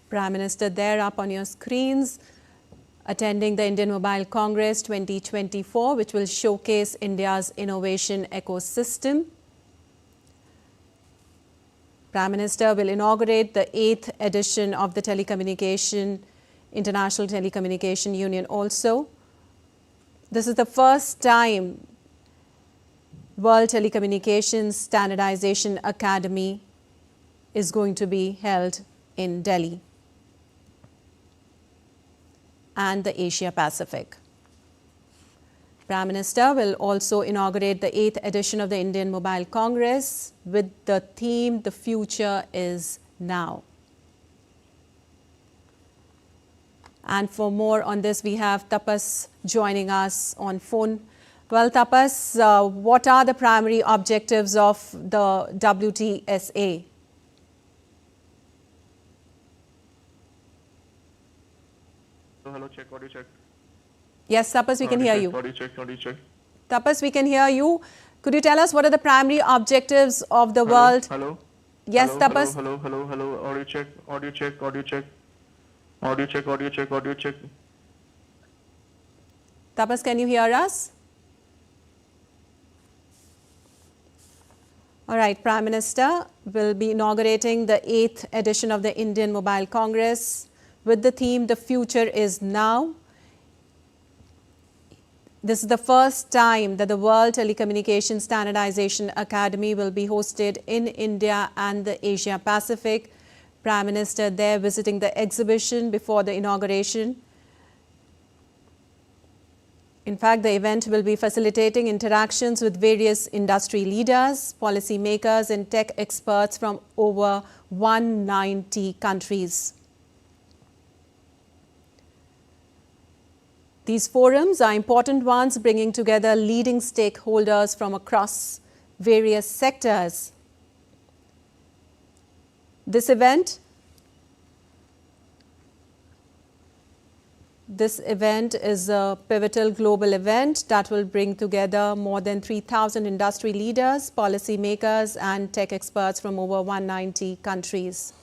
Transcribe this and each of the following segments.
Prime Minister there up on your screens, attending the Indian Mobile Congress 2024, which will showcase India's innovation ecosystem. Prime Minister will inaugurate the 8th edition of the International Telecommunication Union also. This is the first time World Telecommunications Standardization Academy is going to be held in Delhi and the Asia Pacific. Prime Minister will also inaugurate the 8th edition of the Indian Mobile Congress with the theme, "The Future is Now." And for more on this, we have Tapas joining us on phone. Well, Tapas, what are the primary objectives of the WTSA? Hello, check, audio check. Yes, Tapas, we can hear you. Audio check, audio check. Tapas, we can hear you. Could you tell us what are the primary objectives of the world? Hello. Yes, hello, Tapas. Hello. Audio check, audio check, audio check. Audio check, audio check, audio check. Tapas, can you hear us? All right, Prime Minister will be inaugurating the 8th edition of the Indian Mobile Congress with the theme, "The Future is Now." This is the first time that the World Telecommunications Standardization Academy will be hosted in India and the Asia Pacific. Prime Minister there visiting the exhibition before the inauguration. In fact, the event will be facilitating interactions with various industry leaders, policymakers and tech experts from over 190 countries. These forums are important ones, bringing together leading stakeholders from across various sectors. This event is a pivotal global event that will bring together more than 3,000 industry leaders, policymakers and tech experts from over 190 countries.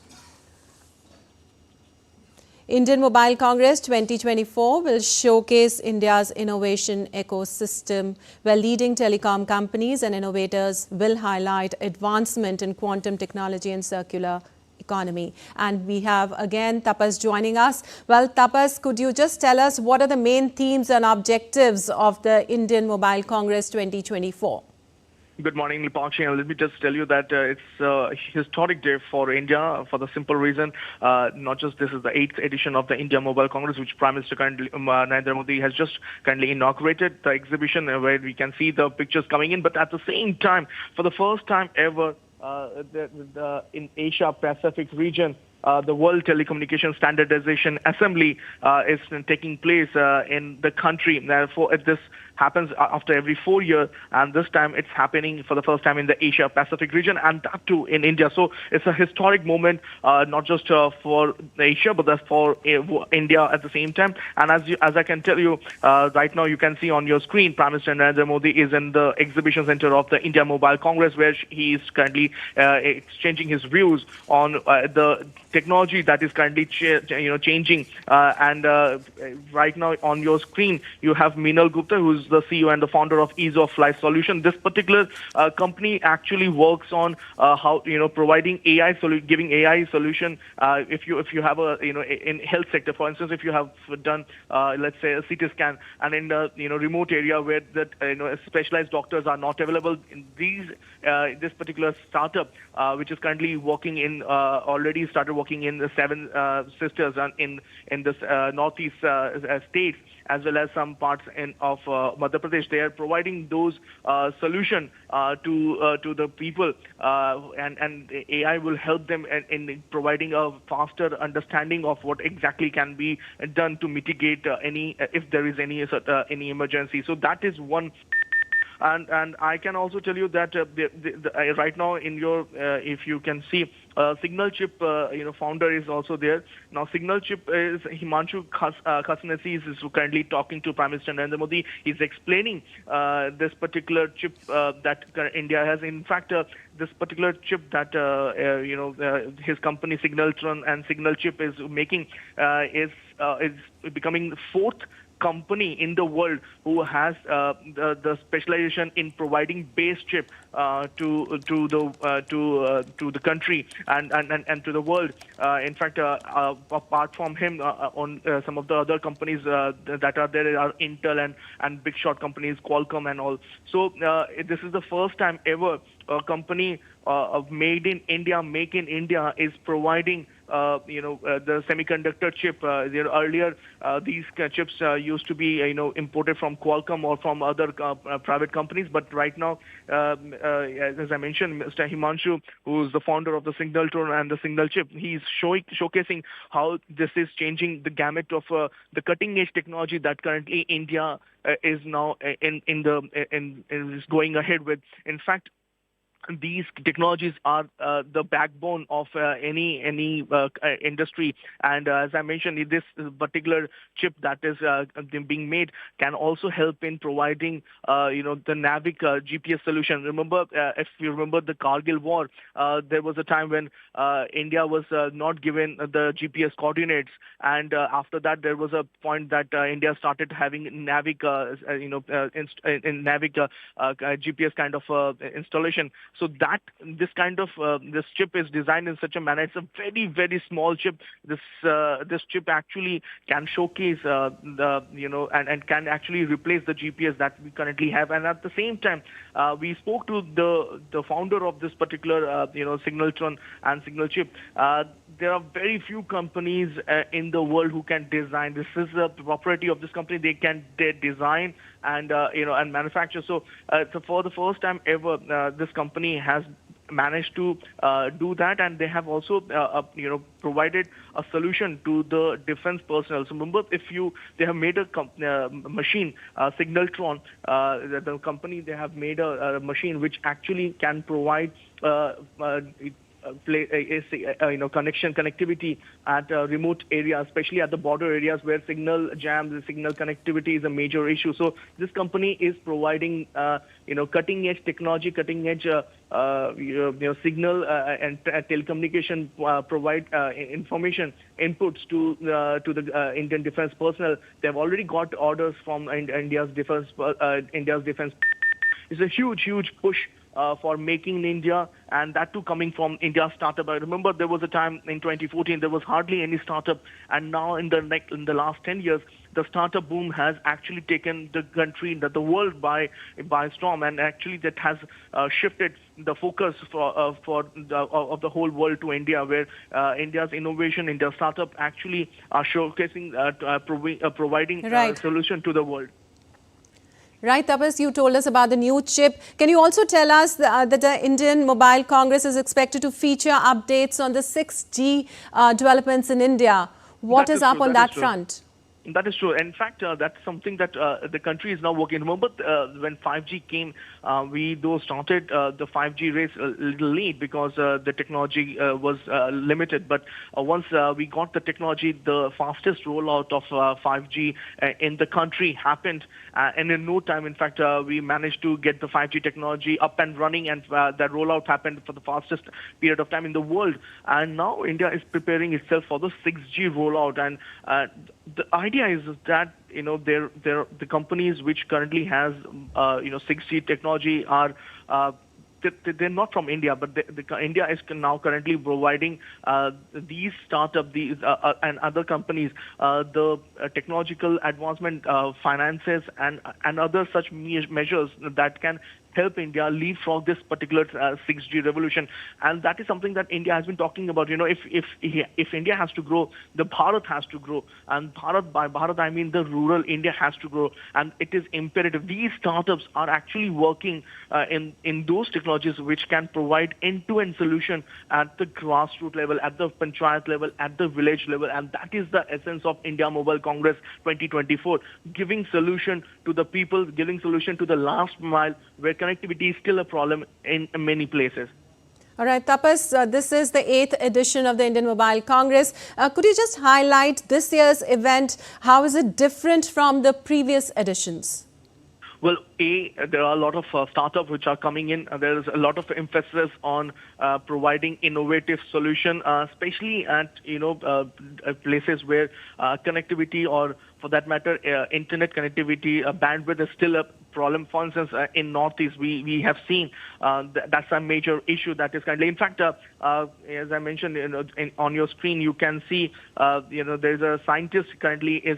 Indian Mobile Congress 2024 will showcase India's innovation ecosystem, where leading telecom companies and innovators will highlight advancement in quantum technology and circular economy. And we have again Tapas joining us. Well, Tapas, could you just tell us what are the main themes and objectives of the Indian Mobile Congress 2024? Good morning, Nipakshi. Let me just tell you that it's a historic day for India for the simple reason, not just this is the 8th edition of the India Mobile Congress, which Prime Minister Narendra Modi has just kindly inaugurated the exhibition where we can see the pictures coming in. But at the same time, for the first time ever in Asia Pacific region, the World Telecommunication Standardization Assembly is taking place in the country. Therefore, this happens after every 4 years, and this time it's happening for the first time in the Asia Pacific region, and that too in India. So it's a historic moment, not just for Asia, but that's for India at the same time. And as I can tell you, right now you can see on your screen, Prime Minister Narendra Modi is in the exhibition center of the India Mobile Congress, where he is currently exchanging his views on the technology that is currently changing. And right now on your screen, you have Meenal Gupta, who's the CEO and the founder of Ease of Life Solution. This particular company actually works on how providing giving AI solution. If you have a in health sector, for instance, if you have done let's say a CT scan, and in the remote area where that specialized doctors are not available, in this particular startup, which is currently working in already started working in the 7 sisters and in this northeast states, as well as some parts of Madhya Pradesh. They are providing those solution to the people, and AI will help them in providing a faster understanding of what exactly can be done to mitigate if there is any emergency. So that is one And I can also tell you that right now in your if you can see Signal Chip founder is also there. Now Signal Chip is Himanshu Khasnesi is currently talking to Prime Minister Narendra Modi. He's explaining this particular chip that India has. In fact, this particular chip that his company Signaltron and Signal Chip is making is becoming the fourth company in the world who has the specialization in providing base chip to the country and to the world. In fact, apart from him, on some of the other companies that are there are Intel and big shot companies, Qualcomm and all. So this is the first time ever a company of made in India, make in India is providing the semiconductor chip. Earlier, these chips used to be imported from Qualcomm or from other private companies, but right now, as I mentioned, Mr. Himanshu, who is the founder of the Signaltron and the Signal Chip, he's showcasing how this is changing the gamut of the cutting edge technology that currently India is now is going ahead with. In fact, these technologies are the backbone of any industry, and as I mentioned, this particular chip that is being made can also help in providing the NAVIC GPS solution. Remember, if you remember the Kargil war, there was a time when India was not given the GPS coordinates, and after that there was a point that India started having NAVIC NAVIC GPS kind of installation. So that this kind of this chip is designed in such a manner. It's a very, very small chip. This chip actually can showcase and can actually replace the GPS that we currently have. And at the same time, we spoke to the founder of this particular Signaltron and Signal Chip. There are very few companies in the world who can design. This is the property of this company. They design and and manufacture. So for the first time ever, this company has managed to do that, and they have also provided a solution to the defense personnel. So remember, they have made a machine, Signaltron, the company, they have made a machine which actually can provide connectivity at remote areas, especially at the border areas where signal jams, the signal connectivity is a major issue. So this company is providing cutting edge technology, cutting edge signal and telecommunication provide information inputs to the Indian defense personnel. They have already got orders from India's defense. It's a huge push for making in India, and that too coming from India startup. I remember there was a time in 2014 there was hardly any startup, and now in the last 10 years, the startup boom has actually taken the country, the world by storm, and actually that has shifted the focus of the whole world to India, where India's innovation, India's startup actually are showcasing, providing a solution to the world. Right, Tapas, you told us about the new chip. Can you also tell us that the Indian Mobile Congress is expected to feature updates on the 6G developments in India? What is up on that front? That is true. In fact, that's something that the country is now working. Remember, when 5G came, we started the 5G race a little late because the technology was limited. But once we got the technology, the fastest rollout of 5G in the country happened. And in no time, in fact, we managed to get the 5G technology up and running, and that rollout happened for the fastest period of time in the world. And now India is preparing itself for the 6G rollout. And the idea is that the companies which currently has 6G technology are they're not from India, but India is now currently providing these startups, and other companies the technological advancement, finances, and other such measures that can help India leapfrog this particular 6G revolution. And that is something that India has been talking about. If India has to grow, the Bharat has to grow. And Bharat, by Bharat, I mean the rural India has to grow. And it is imperative. These startups are actually working in those technologies which can provide end-to-end solution at the grassroots level, at the panchayat level, at the village level. And that is the essence of India Mobile Congress 2024, giving solution to the people, giving solution to the last mile where connectivity is still a problem in many places. All right, Tapas, this is the 8th edition of the Indian Mobile Congress. Could you just highlight this year's event? How is it different from the previous editions? Well, there are a lot of startups which are coming in. There is a lot of emphasis on providing innovative solution, especially at places where connectivity, or for that matter, internet connectivity, bandwidth is still a problem. For instance, in Northeast, we have seen that's a major issue that is currently. In fact, as I mentioned, on your screen, you can see, there's a scientist currently is,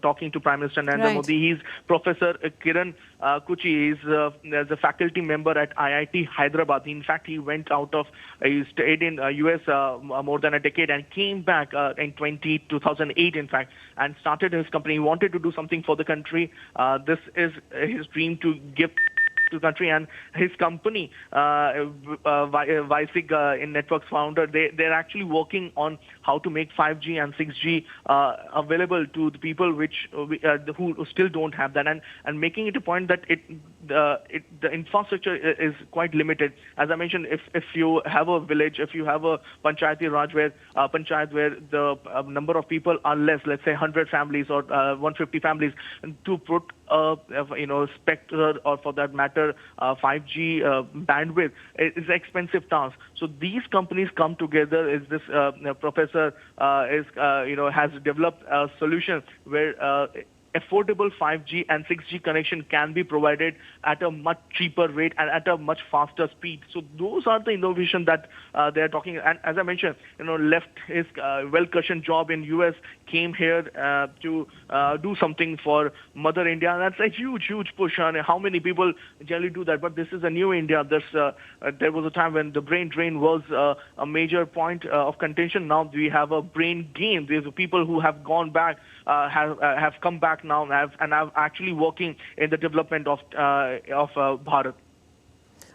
talking to Prime Minister Narendra Modi. He's Professor Kiran Kuchi. He's a faculty member at IIT Hyderabad. In fact, he stayed in US more than a decade and came back in 2008, in fact, and started his company. He wanted to do something for the country. This is his dream to give to the country, and his company, Visig in Networks founder, they're actually working on how to make 5G and 6G available to the people who still don't have that, and making it a point that the infrastructure is quite limited. As I mentioned, if you have a village, if you have a panchayati raj where the number of people are less, let's say 100 families or 150 families, to put spectre, or for that matter 5G bandwidth is an expensive task. So these companies come together. Is this professor has developed a solution where affordable 5G and 6G connection can be provided at a much cheaper rate and at a much faster speed. So those are the innovation that they are talking. And as I mentioned, left his well-cushioned job in US, came here to do something for Mother India. That's a huge, huge push. And how many people generally do that? But this is a new India. There was a time when the brain drain was a major point of contention. Now we have a brain gain. There's people who have gone back, have come back now, and are actually working in the development of Bharat.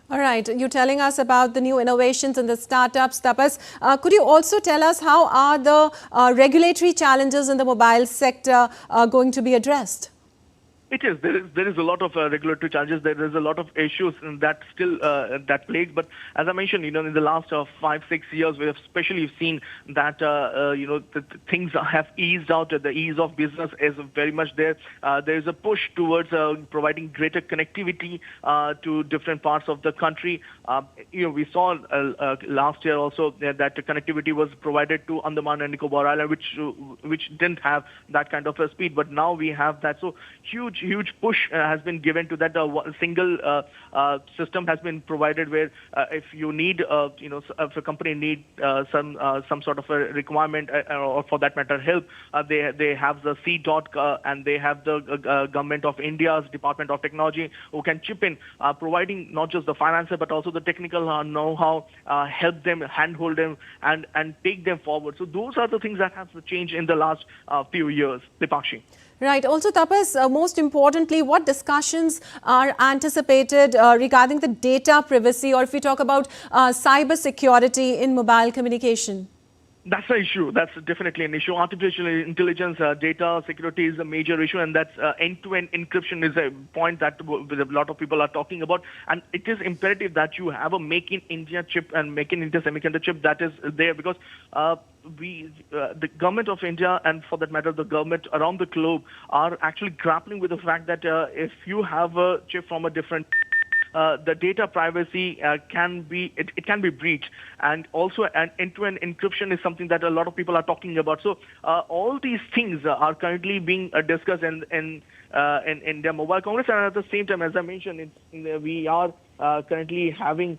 All right, you're telling us about the new innovations and the startups, Tapas. Could you also tell us how are the regulatory challenges in the mobile sector going to be addressed? It is. There is a lot of regulatory challenges. There is a lot of issues that still that plague. But as I mentioned, in the last 5-6 years, we have especially seen that the things have eased out. The ease of business is very much there. There is a push towards providing greater connectivity to different parts of the country. We saw last year also that connectivity was provided to Andaman and Nicobar Island, which didn't have that kind of a speed. But now we have that. So huge push has been given to that. Single system has been provided where if you need, if a company need some sort of a requirement or for that matter help, they have the C.dot and they have the Government of India's Department of Technology who can chip in, providing not just the financer but also the technical know-how, help them, handhold them, and take them forward. So those are the things that have changed in the last few years, Dipakshi. Right. Also, Tapas, most importantly, what discussions are anticipated regarding the data privacy, or if we talk about cyber security in mobile communication? That's an issue. That's definitely an issue. Artificial intelligence, data security is a major issue, and that's end-to-end encryption is a point that a lot of people are talking about. And it is imperative that you have a Make in India chip and Make in India semiconductor chip that is there, because the government of India, and for that matter, the government around the globe, are actually grappling with the fact that if you have a chip from a different the data privacy can be breached, and also an end-to-end encryption is something that a lot of people are talking about. So all these things are currently being discussed in the Mobile Congress, and at the same time, as I mentioned, we are currently having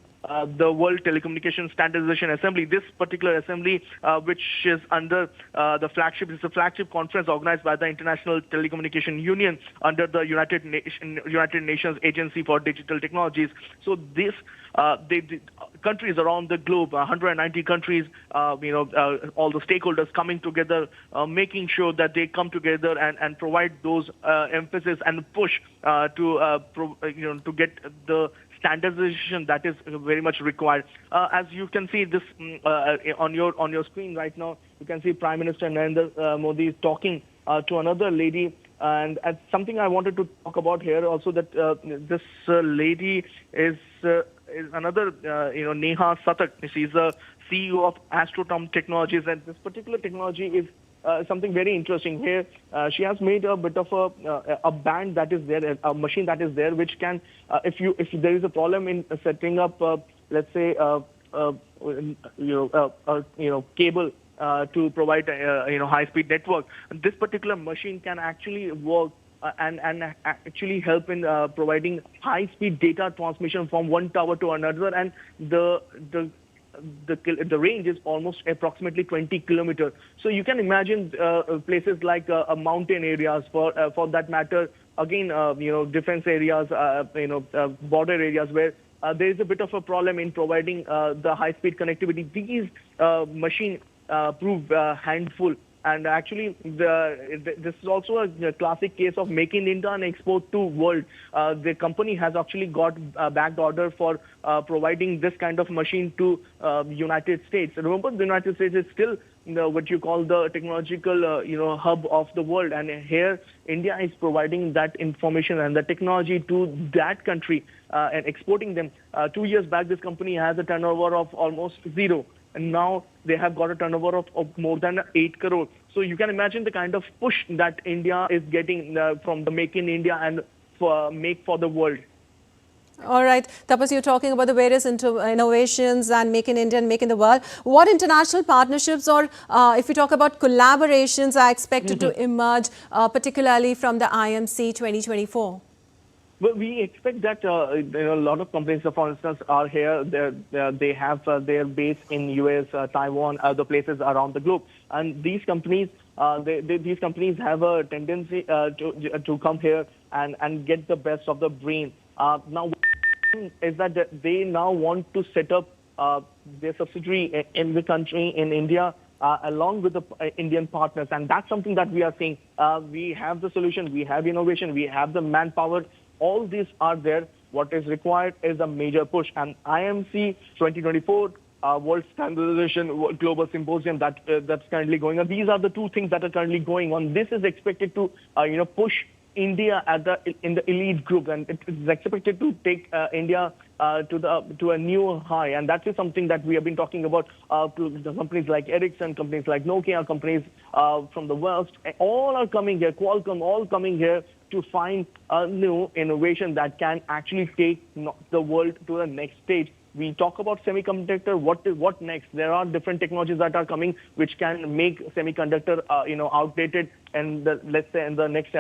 the World Telecommunication Standardization Assembly. This particular assembly, which is under the flagship, is a flagship conference organized by the International Telecommunication Union under the United Nations Agency for Digital Technologies. So this the countries around the globe, 190 countries, all the stakeholders coming together, making sure that they come together and provide those emphasis and push to get the standardization that is very much required. As you can see this on your screen right now, you can see Prime Minister Narendra Modi is talking to another lady. And something I wanted to talk about here also, that this lady is another, Neha Satak. She's a CEO of Astrotom Technologies, and this particular technology is something very interesting here. She has made a bit of a band that is there, a machine that is there, which can, if there is a problem in setting up, let's say, cable to provide high-speed network, this particular machine can actually work and actually help in providing high-speed data transmission from one tower to another, and the range is almost approximately 20 kilometers. So you can imagine places like mountain areas, for that matter, again, defense areas, border areas where there is a bit of a problem in providing the high-speed connectivity. These machines prove handful. And actually, this is also a classic case of make in India and export to world. The company has actually got a backed order for providing this kind of machine to United States. Remember, the United States is still what you call the technological hub of the world, and here India is providing that information and the technology to that country and exporting them. 2 years back, this company has a turnover of almost zero. And now they have got a turnover of more than 8 crore. So you can imagine the kind of push that India is getting from the Make in India and Make for the World. All right. Tapas, you're talking about the various innovations and Make in India and Make in the World. What international partnerships or if we talk about collaborations are expected to emerge, particularly from the IMC 2024? Well, we expect that a lot of companies, for instance, are here. They have their base in US, Taiwan, other places around the globe, and these companies, these companies have a tendency to come here and get the best of the brain. Now, is that they now want to set up their subsidiary in the country, in India, along with the Indian partners, and that's something that we are seeing. We have the solution, we have innovation, we have the manpower. All these are there. What is required is a major push. And IMC 2024 World Standardization Global Symposium that's currently going on. These are the two things that are currently going on. This is expected to push India in the elite group, and it is expected to take India to a new high. And that is something that we have been talking about to the companies like Ericsson, companies like Nokia, companies from the West. All are coming here, Qualcomm, all coming here to find a new innovation that can actually take the world to the next stage. We talk about semiconductor. What next? There are different technologies that are coming which can make semiconductor outdated, and let's say in the next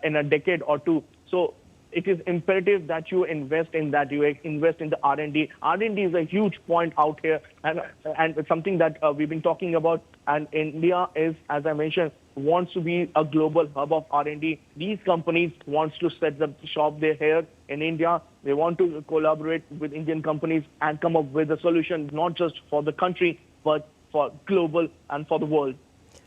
in a decade or two. So it is imperative that you invest in that. You invest in the R&D. R&D is a huge point out here, and it's something that we've been talking about. And India is, as I mentioned, wants to be a global hub of R&D. These companies wants to set the shop there here in India. They want to collaborate with Indian companies and come up with a solution, not just for the country, but for global and for the world.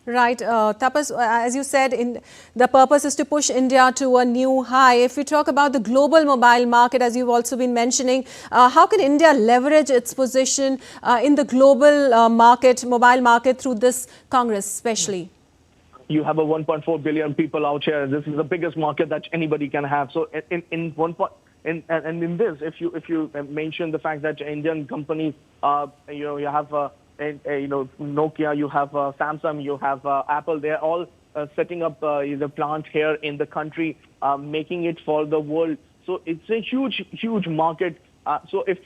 Right. Tapas, as you said, the purpose is to push India to a new high. If we talk about the global mobile market, as you've also been mentioning, how can India leverage its position in the global mobile market through this Congress especially? You have a 1.4 billion people out here. This is the biggest market that anybody can have. So in this, if you mention the fact that Indian companies, you have Nokia, you have Samsung, you have Apple, they're all setting up the plant here in the country, making it for the world. So it's a huge market. So if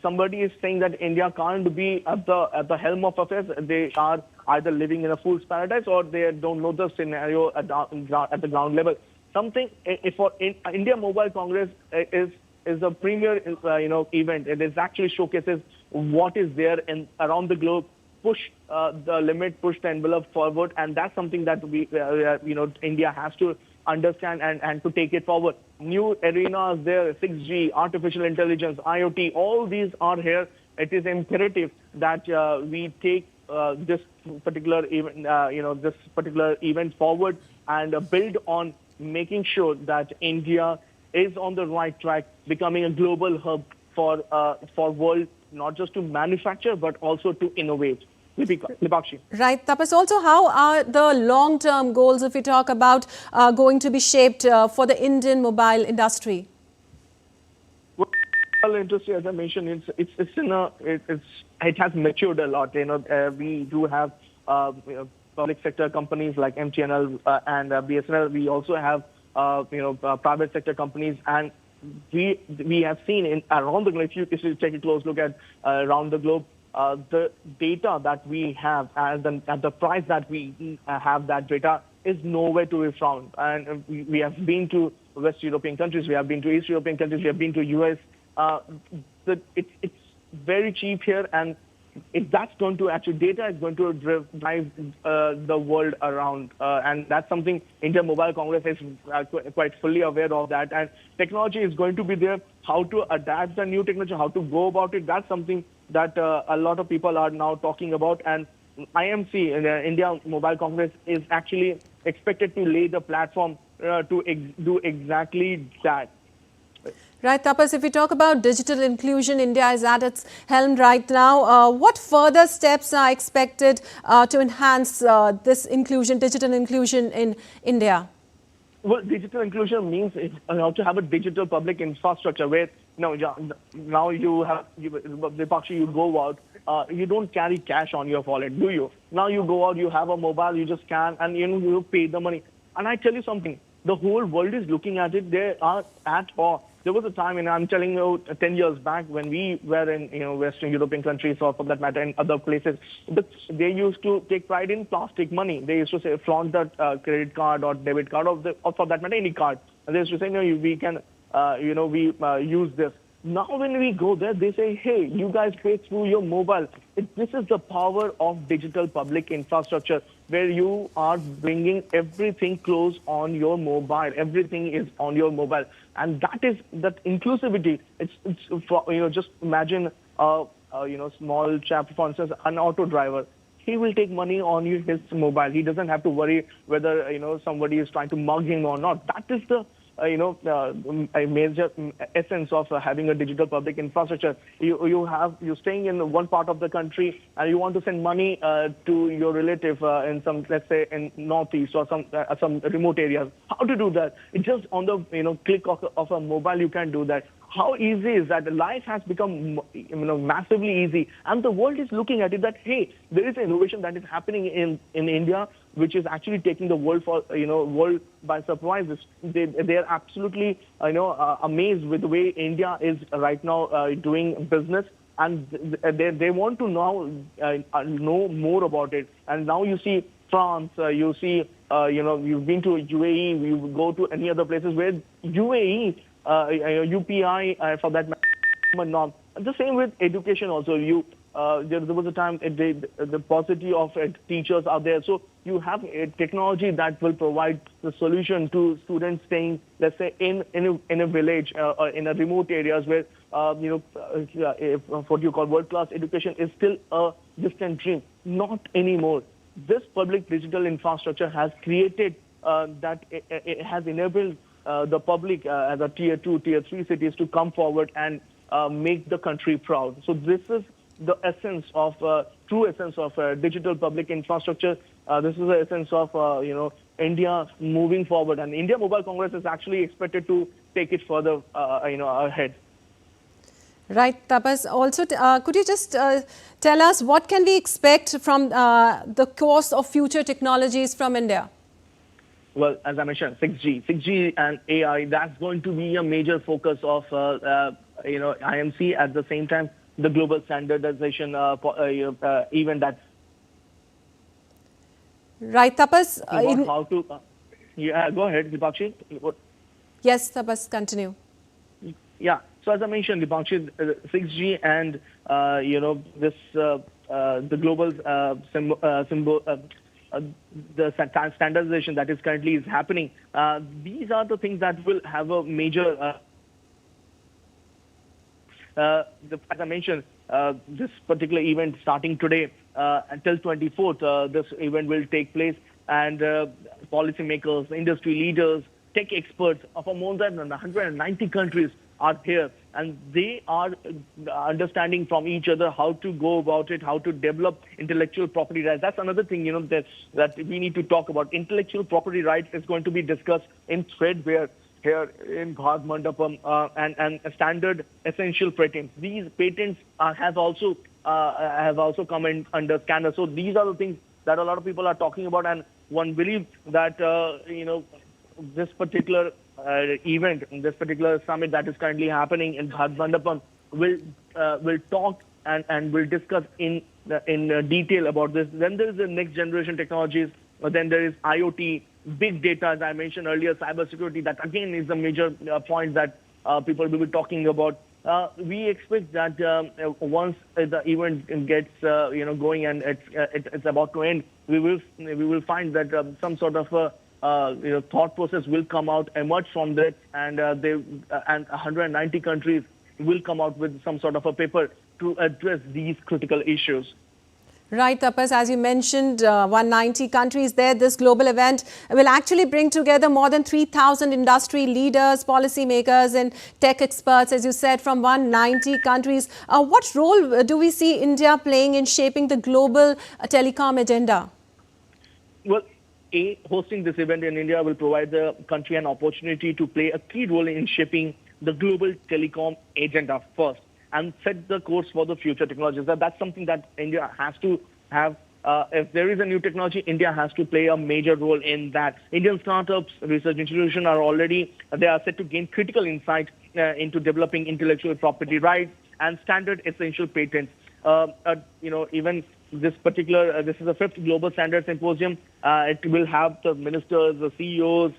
somebody is saying that India can't be at the helm of affairs, they are either living in a fool's paradise or they don't know the scenario at the ground level. Something for India Mobile Congress is is a premier, event. It is actually showcases what is there in around the globe, push the limit, push the envelope forward, and that's something that India has to understand and to take it forward. New arenas there, 6G, artificial intelligence, IoT, all these are here. It is imperative that we take this particular event forward and build on making sure that India is on the right track, becoming a global hub for world, not just to manufacture but also to innovate. Lipakshi. Right, Tapas. Also, how are the long-term goals, if we talk about, going to be shaped for the Indian mobile industry? Well, industry, as I mentioned, it has matured a lot. We do have public sector companies like MTNL and BSNL. We also have private sector companies, and we have seen around the globe. If you take a close look at around the globe, the data that we have and the price that we have that data is nowhere to be found. And we have been to West European countries, we have been to East European countries, we have been to US. It's very cheap here, and if that's going to actually, data is going to drive the world around, and that's something India Mobile Congress is quite fully aware of that. And technology is going to be there. How to adapt the new technology, how to go about it, that's something that a lot of people are now talking about. And IMC, India Mobile Congress, is actually expected to lay the platform to do exactly that. Right, Tapas, if we talk about digital inclusion, India is at its helm right now. What further steps are expected to enhance this inclusion, digital inclusion in India? Well, digital inclusion means to have a digital public infrastructure where now you have, Lipakshi, you go out, you don't carry cash on your wallet, do you? Now you go out, you have a mobile, you just scan, and you pay the money. And I tell you something, the whole world is looking at it. They are at awe. There was a time, and I'm telling you, 10 years back when we were in Western European countries, or for that matter in other places, they used to take pride in plastic money. They used to say flaunt that credit card or debit card, or for that matter any card. And they used to say, no, we can, we use this. Now when we go there, they say, hey, you guys pay through your mobile. This is the power of digital public infrastructure, where you are bringing everything close on your mobile. Everything is on your mobile. And that is that inclusivity. It's just imagine small chap, for instance, an auto driver. He will take money on his mobile. He doesn't have to worry whether somebody is trying to mug him or not. That is the a major essence of having a digital public infrastructure. You're staying in one part of the country and you want to send money to your relative in some, let's say, in northeast or some remote areas. How to do that? It's just on the click of a mobile you can do that. How easy is that? Life has become massively easy, and the world is looking at it that, hey, there is innovation that is happening in India, which is actually taking the world world by surprise. They are absolutely amazed with the way India is right now doing business, and they want to now know more about it. And now you see France, you see you've been to UAE, you go to any other places where UAE. UPI for that matter, norm. The same with education also. There was a time the paucity of teachers are there. So you have a technology that will provide the solution to students staying, let's say, in a village or in a remote areas where what you call world-class education is still a distant dream. Not anymore. This public digital infrastructure has created that it has enabled the public as a tier 2, tier 3 cities to come forward and make the country proud. So this is the essence of, true essence of digital public infrastructure. This is the essence of, India moving forward. And India Mobile Congress is actually expected to take it further, ahead. Right, Tapas. Also, could you just tell us what can we expect from the course of future technologies from India? Well, as I mentioned, 6G and AI, that's going to be a major focus of, IMC. At the same time, the global standardization event that. Right, Tapas. How to? Yeah, go ahead, Lipakshi. Yes, Tapas, continue. Yeah. So as I mentioned, Dipankshi, 6G and the global the standardization that is currently is happening. These are the things that will have a major. As I mentioned, this particular event starting today until 24th, this event will take place, and policymakers, industry leaders, tech experts from more than 190 countries are here, and they are understanding from each other how to go about it, how to develop intellectual property rights. That's another thing, that we need to talk about. Intellectual property rights is going to be discussed in threadbare here in Bharat Mandapam, and standard essential patents. These patents have also come in under scanner. So these are the things that a lot of people are talking about, and one believes that this particular event, this particular summit that is currently happening in Bharat Mandapam will talk and will discuss in detail about this. Then there is the next generation technologies. Then there is IoT, big data, as I mentioned earlier, cybersecurity. That again is a major point that people will be talking about. We expect that once the event gets going and it's about to end, we will find that some sort of thought process will come out, emerge from that, and 190 countries will come out with some sort of a paper to address these critical issues. Right, Tapas, as you mentioned, 190 countries there. This global event will actually bring together more than 3,000 industry leaders, policymakers and tech experts, as you said, from 190 countries. What role do we see India playing in shaping the global telecom agenda? Well, hosting this event in India will provide the country an opportunity to play a key role in shaping the global telecom agenda first, and set the course for the future technologies. That's something that India has to have. If there is a new technology, India has to play a major role in that. Indian startups, research institutions they are set to gain critical insight into developing intellectual property rights and standard essential patents. Even this is the 5th Global Standard Symposium. It will have the ministers, the CEOs,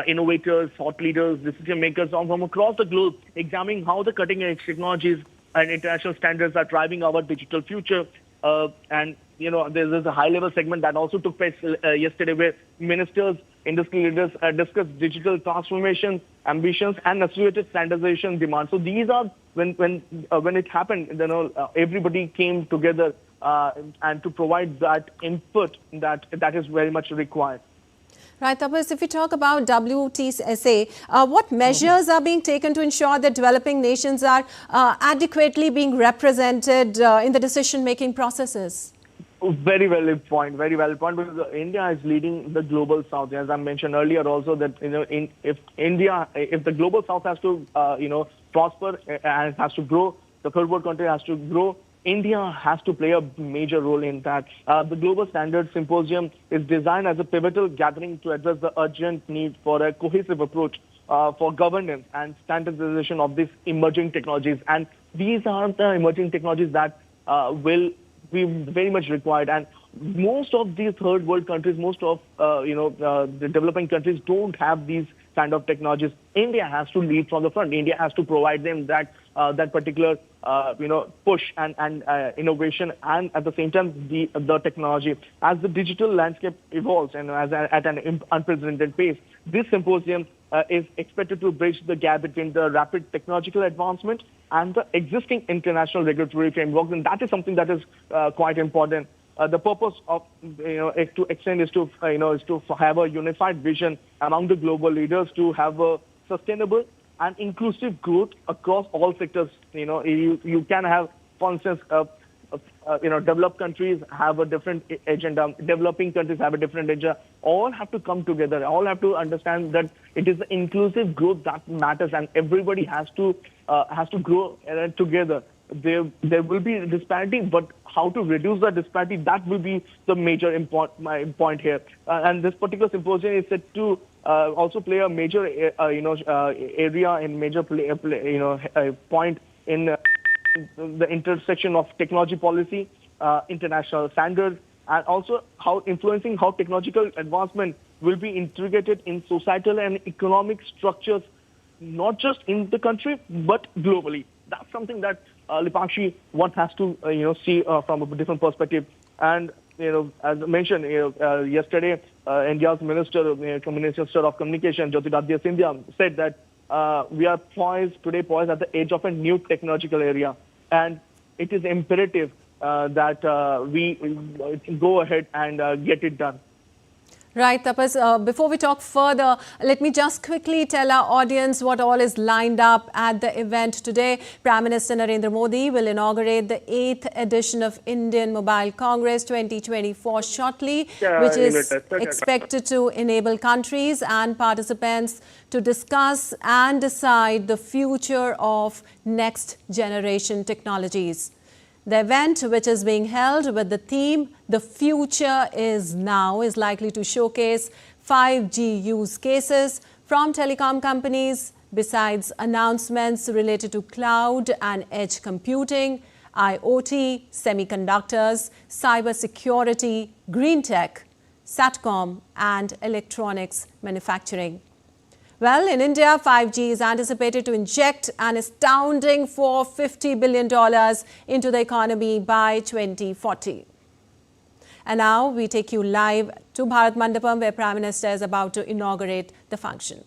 innovators, thought leaders, decision makers from across the globe examining how the cutting edge technologies and international standards are driving our digital future. And there's a high level segment that also took place yesterday, where ministers, industry leaders discussed digital transformation, ambitions, and associated standardization demands. So these are when it happened, everybody came together and to provide that input that is very much required. Right, Tapas, if we talk about WTSA, what measures are being taken to ensure that developing nations are adequately being represented in the decision-making processes? Very valid point, because India is leading the global south. As I mentioned earlier also that, if the global south has to, prosper and has to grow, the third world country has to grow, India has to play a major role in that. The Global Standards Symposium is designed as a pivotal gathering to address the urgent need for a cohesive approach for governance and standardization of these emerging technologies. And these are the emerging technologies that will be very much required. And most of these third world countries, most of the developing countries don't have these kind of technologies. India has to lead from the front. India has to provide them that particular push and innovation, and at the same time the technology. As the digital landscape evolves and at an unprecedented pace, this symposium is expected to bridge the gap between the rapid technological advancement and the existing international regulatory frameworks, and that is something that is quite important. The purpose of to extend is to have a unified vision among the global leaders to have a sustainable and inclusive growth across all sectors. You can have, for instance, developed countries have a different agenda, developing countries have a different agenda. All have to come together. All have to understand that it is the inclusive growth that matters, and everybody has to grow together. There will be disparity, but how to reduce the disparity, that will be the major point here. And this particular symposium is set to also play a major area in major point in the intersection of technology policy, international standards, and also how influencing how technological advancement will be integrated in societal and economic structures not just in the country, but globally. That's something that Lipakshi, one has to see from a different perspective. And as mentioned yesterday, India's Minister of Communication, Jyotiradittya Scindia, said that we are poised at the edge of a new technological area, and it is imperative that we go ahead and get it done. Right, Tapas. Before we talk further, let me just quickly tell our audience what all is lined up at the event today. Prime Minister Narendra Modi will inaugurate the 8th edition of Indian Mobile Congress 2024 shortly, which is expected to enable countries and participants to discuss and decide the future of next generation technologies. The event, which is being held with the theme, "The Future is Now," is likely to showcase 5G use cases from telecom companies, besides announcements related to cloud and edge computing, IoT, semiconductors, cybersecurity, green tech, SATCOM, and electronics manufacturing. Well, in India, 5G is anticipated to inject an astounding $450 billion into the economy by 2040. And now we take you live to Bharat Mandapam, where Prime Minister is about to inaugurate the function.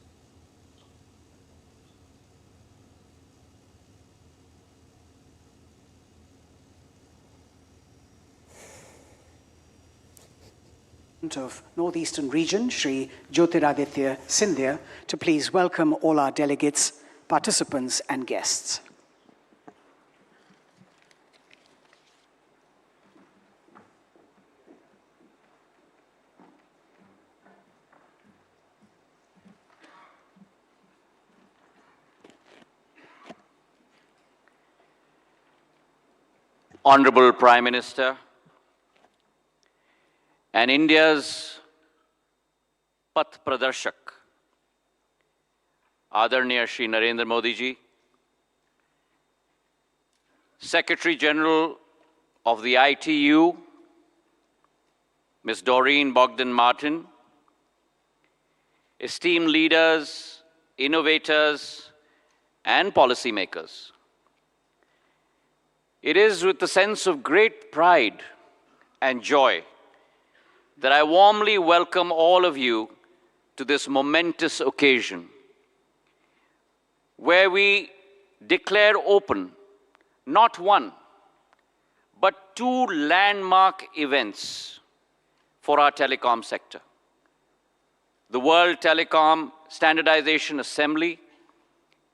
Of Northeastern Region, Shri Jyotiradittya Scindia, to please welcome all our delegates, participants and guests. Honorable Prime Minister, and India's Path Pradarshak, Adarniya Shri Narendra Modi ji, Secretary General of the ITU, Ms. Doreen Bogdan-Martin, esteemed leaders, innovators, and policymakers. It is with a sense of great pride and joy that I warmly welcome all of you to this momentous occasion, where we declare open not one, but two landmark events for our telecom sector. The World Telecom Standardization Assembly,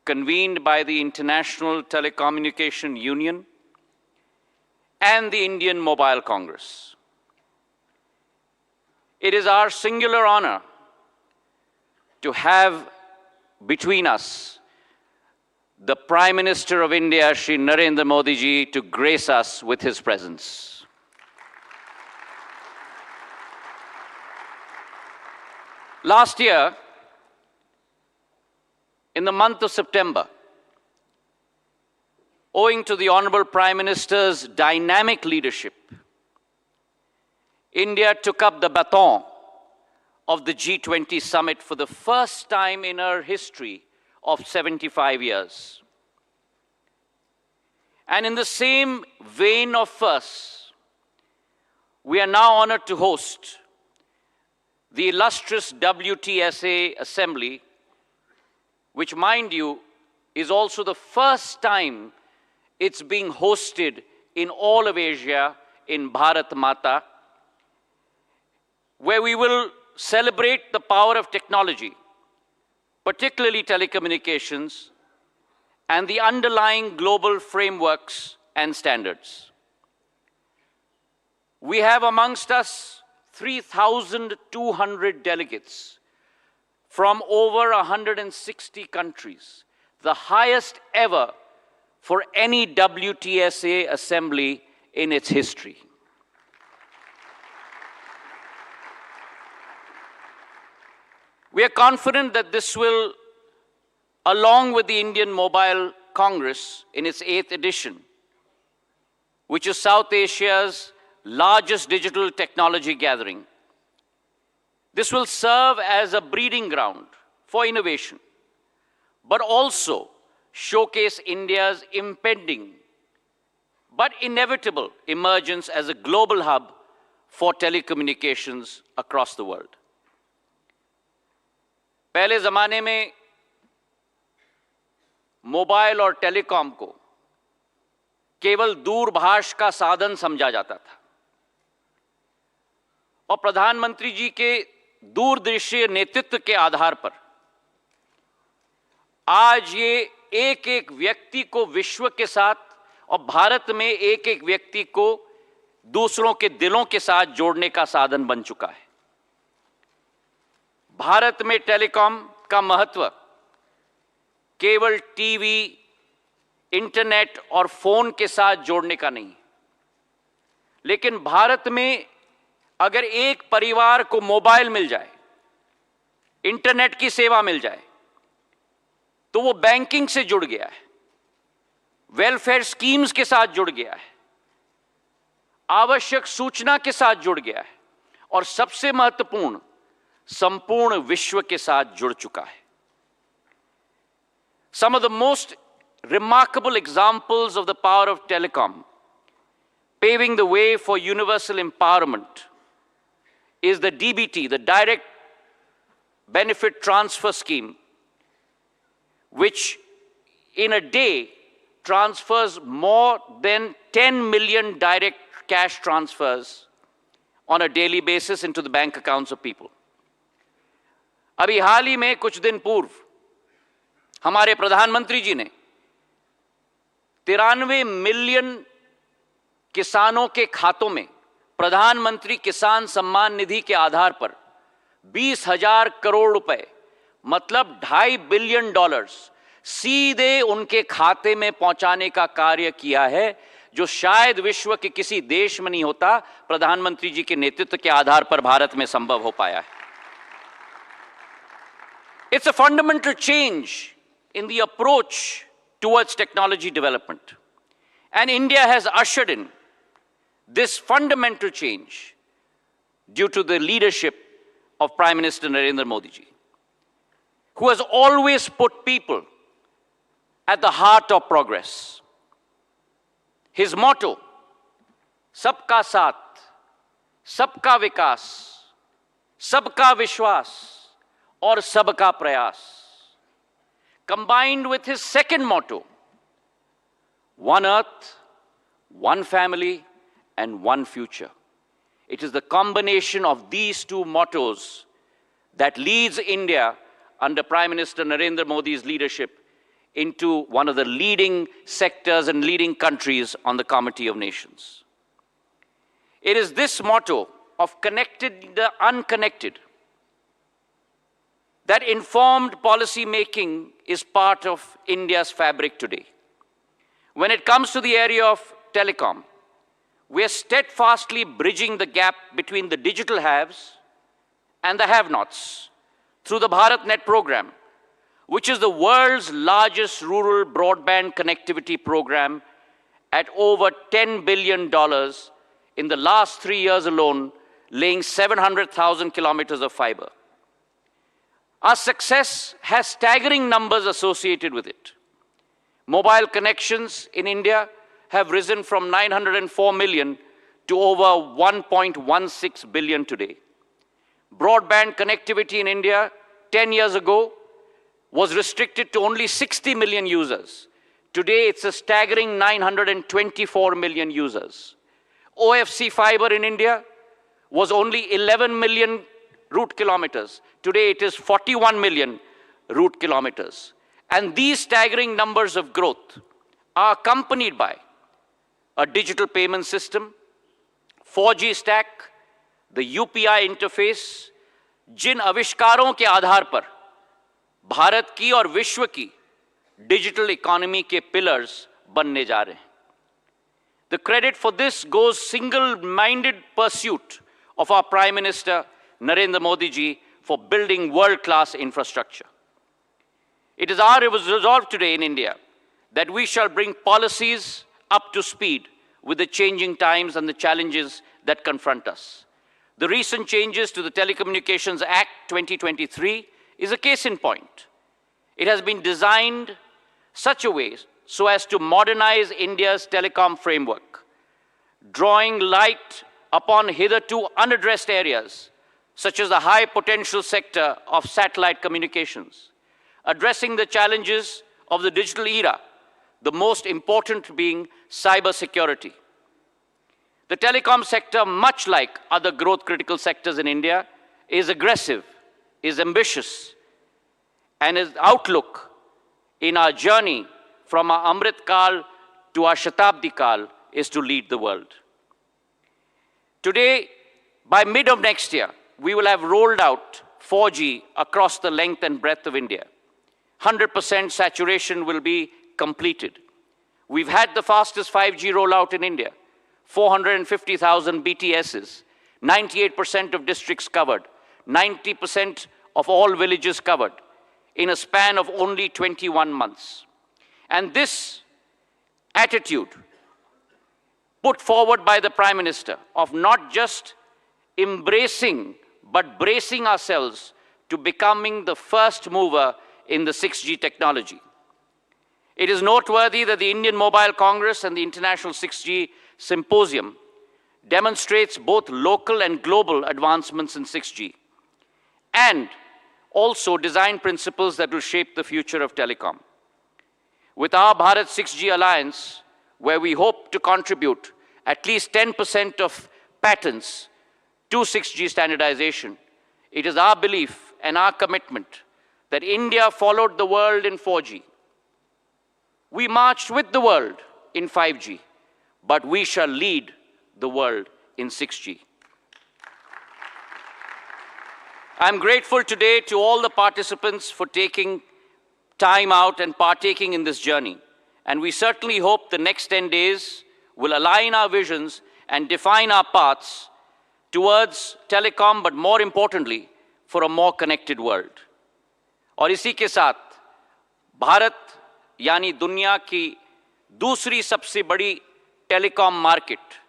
convened by the International Telecommunication Union, and the Indian Mobile Congress. It is our singular honor to have between us the Prime Minister of India, Shri Narendra Modi ji, to grace us with his presence. Last year, in the month of September, owing to the Honorable Prime Minister's dynamic leadership, India took up the baton of the G20 summit for the first time in her history of 75 years. And in the same vein of firsts, we are now honored to host the illustrious WTSA Assembly, which, mind you, is also the first time it's being hosted in all of Asia in Bharat Mata, where we will celebrate the power of technology, particularly telecommunications, and the underlying global frameworks and standards. We have amongst us 3,200 delegates from over 160 countries, the highest ever for any WTSA assembly in its history. We are confident that this will, along with the Indian Mobile Congress in its 8th edition, which is South Asia's largest digital technology gathering, this will serve as a breeding ground for innovation, but also showcase India's impending but inevitable emergence as a global hub for telecommunications across the world. पहले ज़माने में mobile और telecom को केवल दूरभाष का साधन समझा जाता था और प्रधानमंत्री जी के दूरदृष्टि नेतृत्व के आधार पर आज ये एक एक व्यक्ति को विश्व के साथ और भारत में एक एक व्यक्ति को दूसरों के दिलों के साथ जोड़ने का साधन बन चुका है। भारत में टेलीकॉम का महत्व केवल टीवी, इंटरनेट और फोन के साथ जोड़ने का नहीं, लेकिन भारत में अगर एक परिवार को मोबाइल मिल जाए, इंटरनेट की सेवा मिल जाए, तो वो बैंकिंग से जुड़ गया है, वेलफेयर स्कीम्स के साथ जुड़ गया है, आवश्यक सूचना के साथ जुड़ गया है और सबसे महत्वपूर्ण संपूर्ण विश्व के साथ जुड़ चुका है। Some of the most remarkable examples of the power of telecom, paving the way for universal empowerment, is the DBT, the Direct Benefit Transfer Scheme, which in a day transfers more than 10 million direct cash transfers on a daily basis into the bank accounts of people. अभी हाल ही में कुछ दिन पूर्व हमारे प्रधानमंत्री जी ने 93 million किसानों के खातों में प्रधानमंत्री किसान सम्मान निधि के आधार पर 20,000 करोड़ रुपए, मतलब $2.5 बिलियन सीधे उनके खाते में पहुंचाने का कार्य किया है, जो शायद विश्व के किसी देश में नहीं होता, प्रधानमंत्री जी के नेतृत्व के आधार पर भारत में संभव हो पाया है। It's a fundamental change in the approach towards technology development. And India has ushered in this fundamental change due to the leadership of Prime Minister Narendra Modi ji, who has always put people at the heart of progress. His motto, सबका साथ, सबका विकास, सबका विश्वास और सबका प्रयास, combined with his second motto, one earth, one family, and one future. It is the combination of these two mottos that leads India under Prime Minister Narendra Modi's leadership into one of the leading sectors and leading countries on the Committee of Nations. It is this motto of connected the unconnected that informed policy making is part of India's fabric today. When it comes to the area of telecom, we are steadfastly bridging the gap between the digital haves and the have-nots through the BharatNet program, which is the world's largest rural broadband connectivity program at over $10 billion in the last 3 years alone, laying 700,000 kilometers of fiber. Our success has staggering numbers associated with it. Mobile connections in India have risen from 904 million to over 1.16 billion today. Broadband connectivity in India 10 years ago was restricted to only 60 million users. Today, it's a staggering 924 million users. OFC fiber in India was only 11 million route kilometers. Today, it is 41 million route kilometers. And these staggering numbers of growth are accompanied by a digital payment system, 4G stack, the UPI interface, जिन आविष्कारों के आधार पर भारत की और विश्व की digital economy के pillars बनने जा रहे हैं. The credit for this goes single-minded pursuit of our Prime Minister Narendra Modi ji for building world-class infrastructure. It is our resolve today in India that we shall bring policies up to speed with the changing times and the challenges that confront us. The recent changes to the Telecommunications Act 2023 is a case in point. It has been designed such a way so as to modernize India's telecom framework, drawing light upon hitherto unaddressed areas, such as the high potential sector of satellite communications, addressing the challenges of the digital era, the most important being cybersecurity. The telecom sector, much like other growth critical sectors in India, is aggressive, is ambitious, and its outlook in our journey from our Amrit Kal to our Shatabdi Kal is to lead the world. Today, by mid of next year, we will have rolled out 4G across the length and breadth of India. 100% saturation will be completed. We've had the fastest 5G rollout in India, 450,000 BTSs, 98% of districts covered, 90% of all villages covered in a span of only 21 months. And this attitude put forward by the Prime Minister of not just embracing but bracing ourselves to becoming the first mover in the 6G technology. It is noteworthy that the Indian Mobile Congress and the International 6G Symposium demonstrates both local and global advancements in 6G and also design principles that will shape the future of telecom. With our Bharat 6G Alliance, where we hope to contribute at least 10% of patents to 6G standardization, it is our belief and our commitment that India followed the world in 4G. We marched with the world in 5G, but we shall lead the world in 6G. I'm grateful today to all the participants for taking time out and partaking in this journey. And we certainly hope the next 10 days will align our visions and define our paths towards telecom, but more importantly, for a more connected world. और इसी के साथ भारत यानी दुनिया की दूसरी सबसे बड़ी टेलीकॉम मार्केट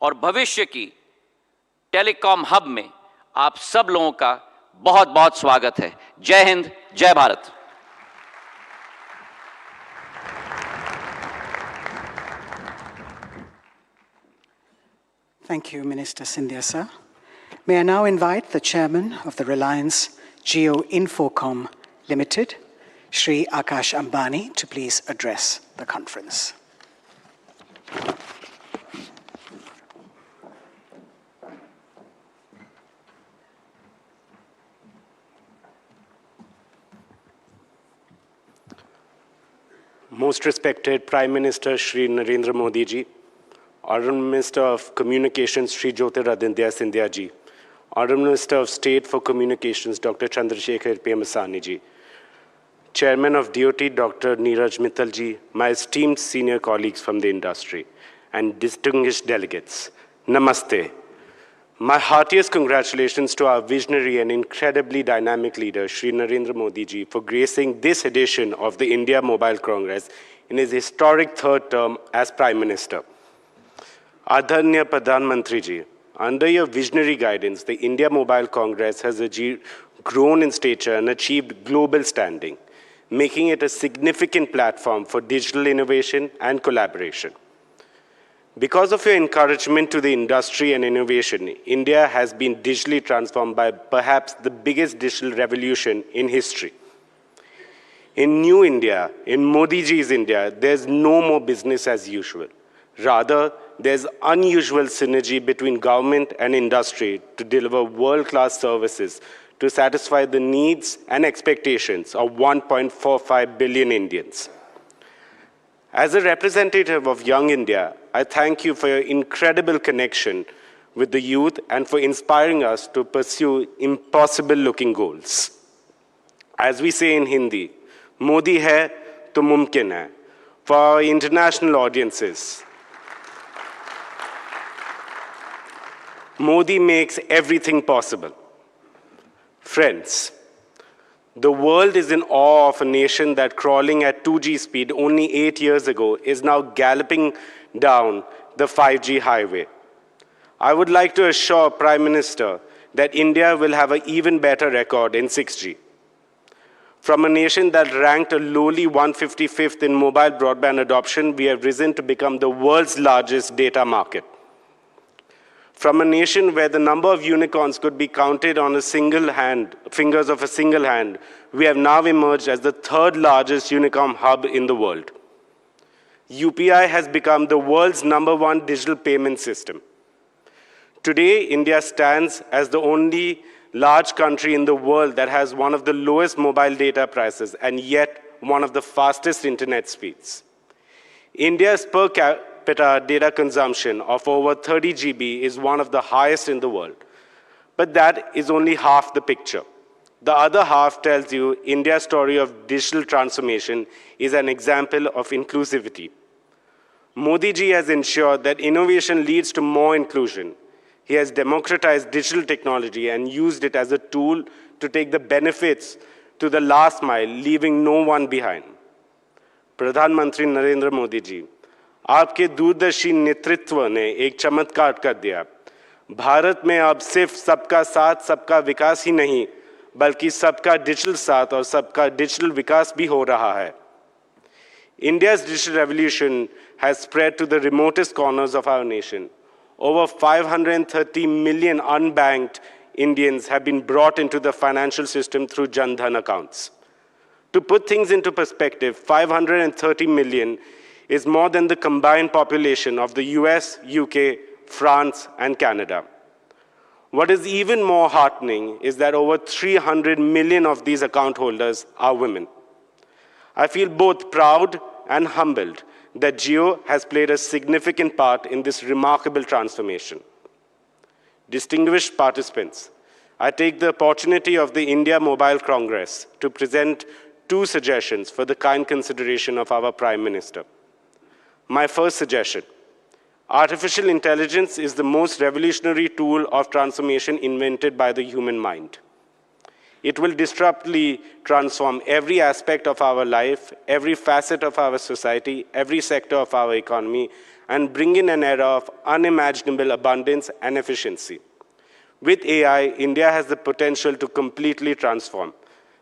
और भविष्य की टेलीकॉम हब में आप सब लोगों का बहुत बहुत स्वागत है। जय हिंद, जय Bharat. Thank you, Minister Scindia, sir. May I now invite the chairman of the Reliance Jio Infocom Limited, Shri Akash Ambani, to please address the conference. Most respected Prime Minister Shri Narendra Modi ji, Honorable Minister of Communications Shri Jyotiraditya Scindia ji, Honorable Minister of State for Communications Dr. Chandrasekhar Pemasani ji, Chairman of DOT Dr. Neeraj Mittal ji, my esteemed senior colleagues from the industry, and distinguished delegates, Namaste. My heartiest congratulations to our visionary and incredibly dynamic leader, Shri Narendra Modi ji, for gracing this edition of the India Mobile Congress in his historic third term as Prime Minister. Adharnya Pradhan Mantri ji, under your visionary guidance, the India Mobile Congress has grown in stature and achieved global standing, making it a significant platform for digital innovation and collaboration. Because of your encouragement to the industry and innovation, India has been digitally transformed by perhaps the biggest digital revolution in history. In New India, in Modi ji's India, there's no more business as usual. Rather, there's unusual synergy between government and industry to deliver world-class services to satisfy the needs and expectations of 1.45 billion Indians. As a representative of Young India, I thank you for your incredible connection with the youth and for inspiring us to pursue impossible-looking goals. As we say in Hindi, Modi hai to mumkin hai. For our international audiences, Modi makes everything possible. Friends, the world is in awe of a nation that crawling at 2G speed only 8 years ago is now galloping down the 5G highway. I would like to assure Prime Minister that India will have an even better record in 6G. From a nation that ranked a lowly 155th in mobile broadband adoption, we have risen to become the world's largest data market. From a nation where the number of unicorns could be counted on fingers of a single hand, we have now emerged as the third largest unicorn hub in the world. UPI has become the world's #1 digital payment system. Today, India stands as the only large country in the world that has one of the lowest mobile data prices and yet one of the fastest internet speeds. India's per capita data consumption of over 30 GB is one of the highest in the world. But that is only half the picture. The other half tells you India's story of digital transformation is an example of inclusivity. Modi ji has ensured that innovation leads to more inclusion. He has democratized digital technology and used it as a tool to take the benefits to the last mile, leaving no one behind. Pradhan Mantri Narendra Modi ji, आपके दूरदर्शी नेतृत्व ने एक चमत्कार कर दिया. भारत में अब सिर्फ सबका साथ, सबका विकास ही नहीं, बल्कि सबका डिजिटल साथ और सबका डिजिटल विकास भी हो रहा है. India's digital revolution has spread to the remotest corners of our nation. Over 530 million unbanked Indians have been brought into the financial system through Jan Dhan accounts. To put things into perspective, 530 million is more than the combined population of the US, UK, France, and Canada. What is even more heartening is that over 300 million of these account holders are women. I feel both proud and humbled that Jio has played a significant part in this remarkable transformation. Distinguished participants, I take the opportunity of the India Mobile Congress to present 2 suggestions for the kind consideration of our Prime Minister. My first suggestion: artificial intelligence is the most revolutionary tool of transformation invented by the human mind. It will disruptively transform every aspect of our life, every facet of our society, every sector of our economy, and bring in an era of unimaginable abundance and efficiency. With AI, India has the potential to completely transform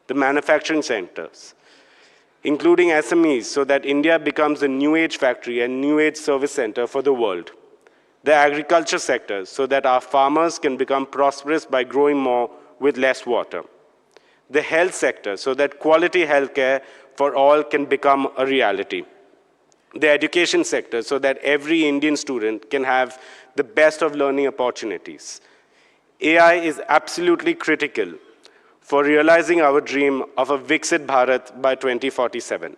the manufacturing centers, including SMEs, so that India becomes a new age factory and new age service center for the world. The agriculture sector, so that our farmers can become prosperous by growing more with less water. The health sector, so that quality healthcare for all can become a reality. The education sector, so that every Indian student can have the best of learning opportunities. AI is absolutely critical for realizing our dream of a Viksit Bharat by 2047.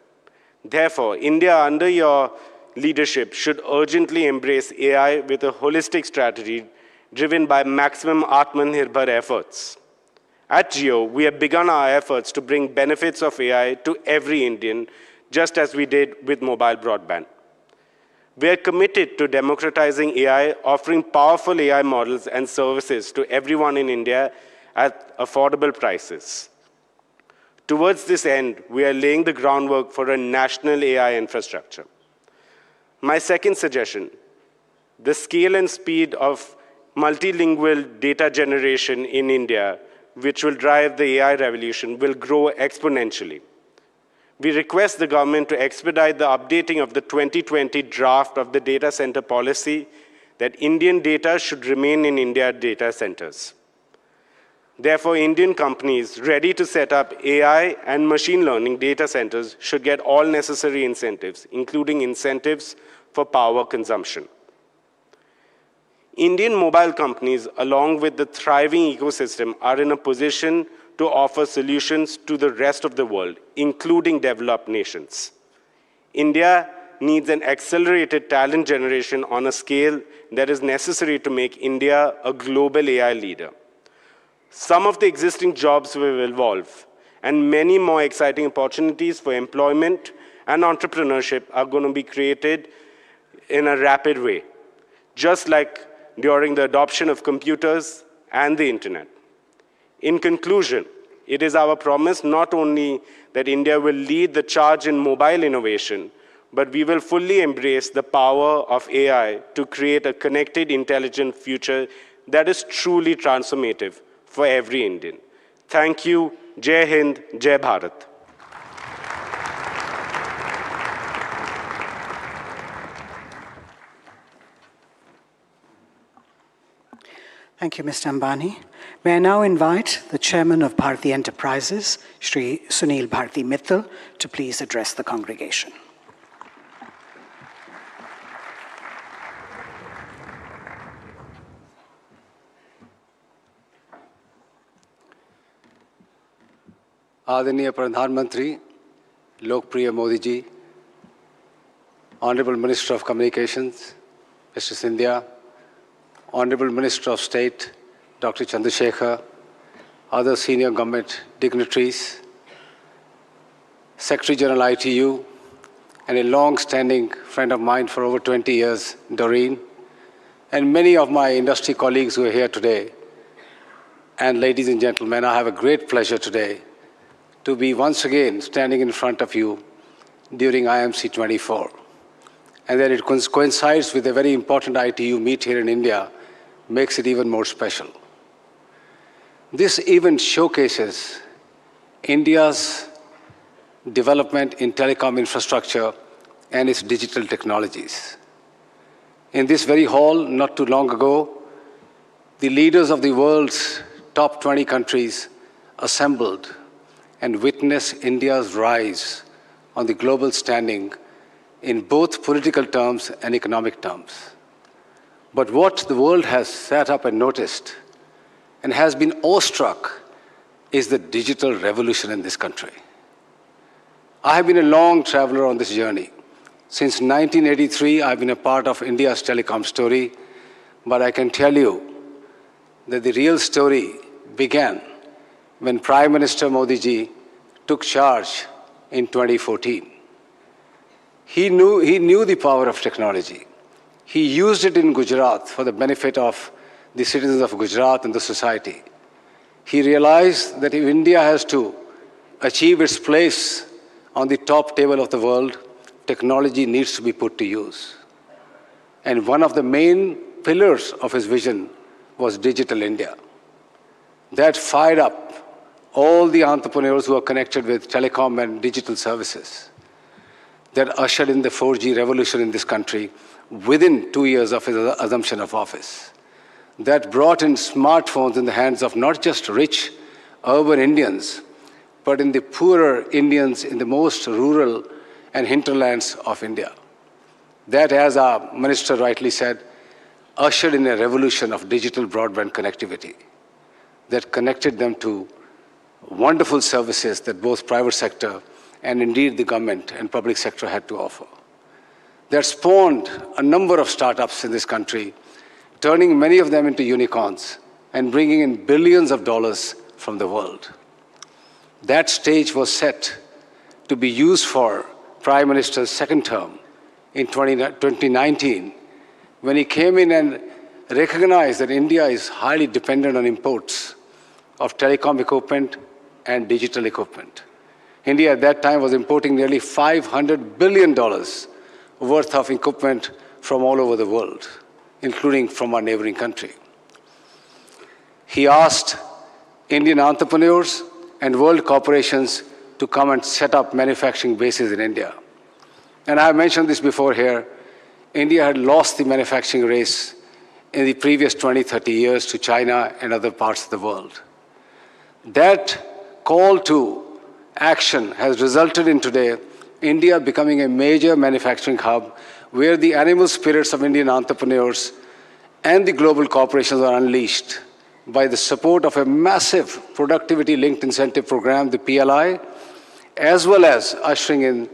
Therefore, India, under your leadership, should urgently embrace AI with a holistic strategy driven by maximum Atmanirbhar efforts. At Jio, we have begun our efforts to bring benefits of AI to every Indian, just as we did with mobile broadband. We are committed to democratizing AI, offering powerful AI models and services to everyone in India at affordable prices. Towards this end, we are laying the groundwork for a national AI infrastructure. My second suggestion: the scale and speed of multilingual data generation in India, which will drive the AI revolution, will grow exponentially. We request the government to expedite the updating of the 2020 draft of the data center policy that Indian data should remain in India data centers. Therefore, Indian companies ready to set up AI and machine learning data centers should get all necessary incentives, including incentives for power consumption. Indian mobile companies, along with the thriving ecosystem, are in a position to offer solutions to the rest of the world, including developed nations. India needs an accelerated talent generation on a scale that is necessary to make India a global AI leader. Some of the existing jobs will evolve, and many more exciting opportunities for employment and entrepreneurship are going to be created in a rapid way, just like during the adoption of computers and the internet. In conclusion, it is our promise not only that India will lead the charge in mobile innovation, but we will fully embrace the power of AI to create a connected, intelligent future that is truly transformative for every Indian. Thank you. Jai Hind, Jai Bharat. Thank you, Mr. Ambani. May I now invite the Chairman of Bharati Enterprises, Shri Sunil Bharti Mittal, to please address the congregation. Adaniya Pradhan Mantri, Lokpriya Modi ji, Honorable Minister of Communications, Mr. Scindia, Honorable Minister of State, Dr. Chandrasekhar, other senior government dignitaries, Secretary General ITU, and a long-standing friend of mine for over 20 years, Doreen, and many of my industry colleagues who are here today. And ladies and gentlemen, I have a great pleasure today to be once again standing in front of you during IMC 24. And that it coincides with a very important ITU meet here in India makes it even more special. This event showcases India's development in telecom infrastructure and its digital technologies. In this very hall, not too long ago, the leaders of the world's top 20 countries assembled and witnessed India's rise on the global standing in both political terms and economic terms. But what the world has sat up and noticed and has been awestruck is the digital revolution in this country. I have been a long traveler on this journey. Since 1983, I've been a part of India's telecom story, but I can tell you that the real story began when Prime Minister Modi ji took charge in 2014. He knew the power of technology. He used it in Gujarat for the benefit of the citizens of Gujarat and the society. He realized that if India has to achieve its place on the top table of the world, technology needs to be put to use. And one of the main pillars of his vision was Digital India. That fired up all the entrepreneurs who are connected with telecom and digital services. That ushered in the 4G revolution in this country within 2 years of his assumption of office. That brought in smartphones in the hands of not just rich urban Indians, but in the poorer Indians in the most rural and hinterlands of India. That, as our minister rightly said, ushered in a revolution of digital broadband connectivity that connected them to wonderful services that both private sector and indeed the government and public sector had to offer. That spawned a number of startups in this country, turning many of them into unicorns and bringing in billions of dollars from the world. That stage was set to be used for Prime Minister's second term in 2019, when he came in and recognized that India is highly dependent on imports of telecom equipment and digital equipment. India at that time was importing nearly $500 billion worth of equipment from all over the world, including from our neighboring country. He asked Indian entrepreneurs and world corporations to come and set up manufacturing bases in India. And I have mentioned this before here, India had lost the manufacturing race in the previous 20, 30 years to China and other parts of the world. That call to action has resulted in today India becoming a major manufacturing hub where the animal spirits of Indian entrepreneurs and the global corporations are unleashed by the support of a massive productivity-linked incentive program, the PLI, as well as ushering in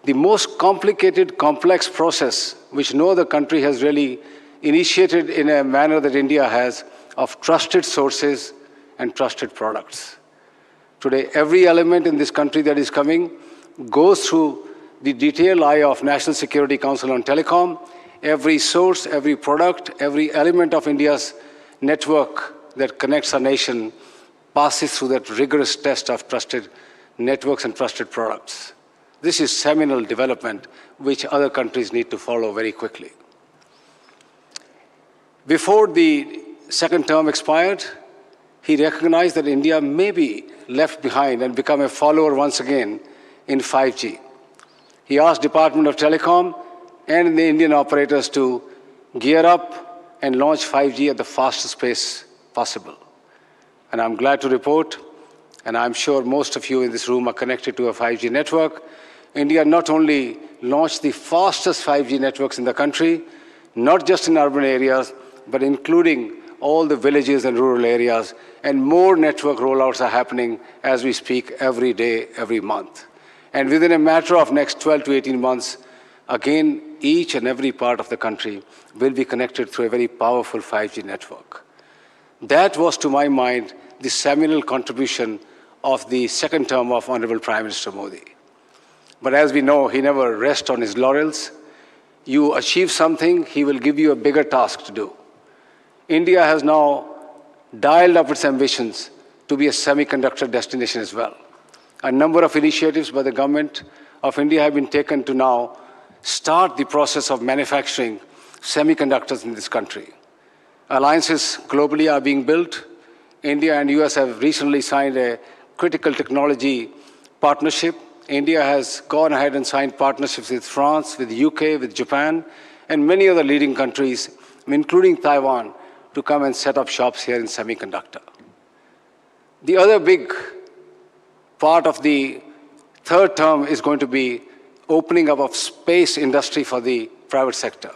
the most complicated, complex process which no other country has really initiated in a manner that India has of trusted sources and trusted products. Today, every element in this country that is coming goes through the detailed eye of National Security Council on Telecom. Every source, every product, every element of India's network that connects our nation passes through that rigorous test of trusted networks and trusted products. This is seminal development which other countries need to follow very quickly. Before the second term expired, he recognized that India may be left behind and become a follower once again in 5G. He asked Department of Telecom and the Indian operators to gear up and launch 5G at the fastest pace possible. And I'm glad to report, and I'm sure most of you in this room are connected to a 5G network, India not only launched the fastest 5G networks in the country, not just in urban areas, but including all the villages and rural areas, and more network rollouts are happening as we speak every day, every month. And within a matter of next 12 to 18 months, again, each and every part of the country will be connected through a very powerful 5G network. That was, to my mind, the seminal contribution of the second term of Honorable Prime Minister Modi. But as we know, he never rests on his laurels. You achieve something, he will give you a bigger task to do. India has now dialed up its ambitions to be a semiconductor destination as well. A number of initiatives by the government of India have been taken to now start the process of manufacturing semiconductors in this country. Alliances globally are being built. India and US have recently signed a critical technology partnership. India has gone ahead and signed partnerships with France, with the UK, with Japan, and many other leading countries, including Taiwan, to come and set up shops here in semiconductor. The other big part of the third term is going to be opening up of space industry for the private sector.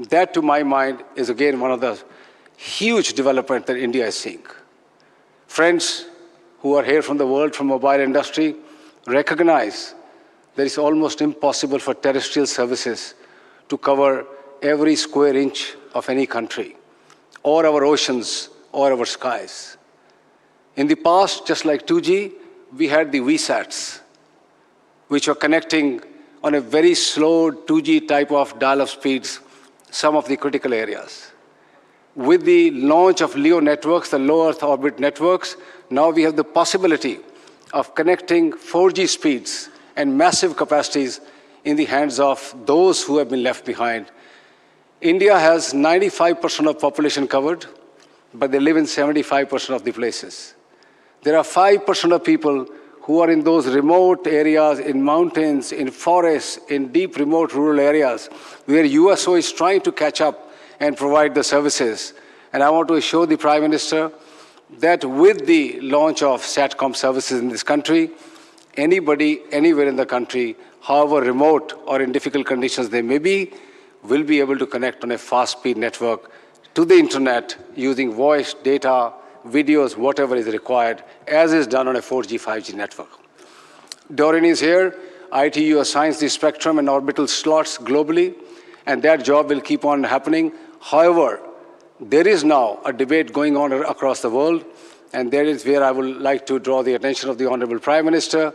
That, to my mind, is again one of the huge developments that India is seeing. Friends who are here from the world, from mobile industry, recognize that it's almost impossible for terrestrial services to cover every square inch of any country, or our oceans, or our skies. In the past, just like 2G, we had the VSATs, which were connecting on a very slow 2G type of dial-up speeds some of the critical areas. With the launch of LEO networks, the low Earth orbit networks, now we have the possibility of connecting 4G speeds and massive capacities in the hands of those who have been left behind. India has 95% of population covered, but they live in 75% of the places. There are 5% of people who are in those remote areas, in mountains, in forests, in deep remote rural areas, where USO is trying to catch up and provide the services. And I want to assure the Prime Minister that with the launch of SATCOM services in this country, anybody, anywhere in the country, however remote or in difficult conditions they may be, will be able to connect on a fast-speed network to the internet using voice, data, videos, whatever is required, as is done on a 4G, 5G network. Doreen is here. ITU assigns the spectrum and orbital slots globally, and that job will keep on happening. However, there is now a debate going on across the world, and there is where I would like to draw the attention of the Honorable Prime Minister,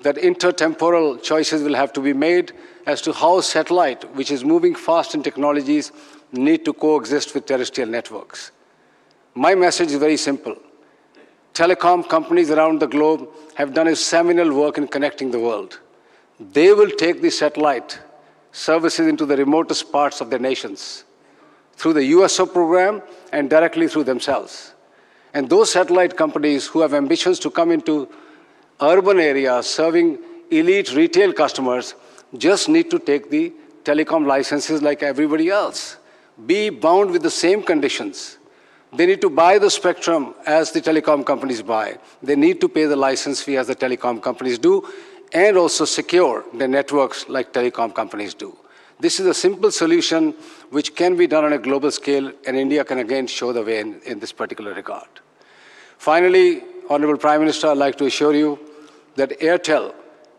that intertemporal choices will have to be made as to how satellite, which is moving fast in technologies, need to coexist with terrestrial networks. My message is very simple. Telecom companies around the globe have done a seminal work in connecting the world. They will take the satellite services into the remotest parts of their nations through the USO program and directly through themselves. And those satellite companies who have ambitions to come into urban areas serving elite retail customers just need to take the telecom licenses like everybody else, be bound with the same conditions. They need to buy the spectrum as the telecom companies buy. They need to pay the license fee as the telecom companies do, and also secure the networks like telecom companies do. This is a simple solution which can be done on a global scale, and India can again show the way in this particular regard. Finally, Honorable Prime Minister, I'd like to assure you that Airtel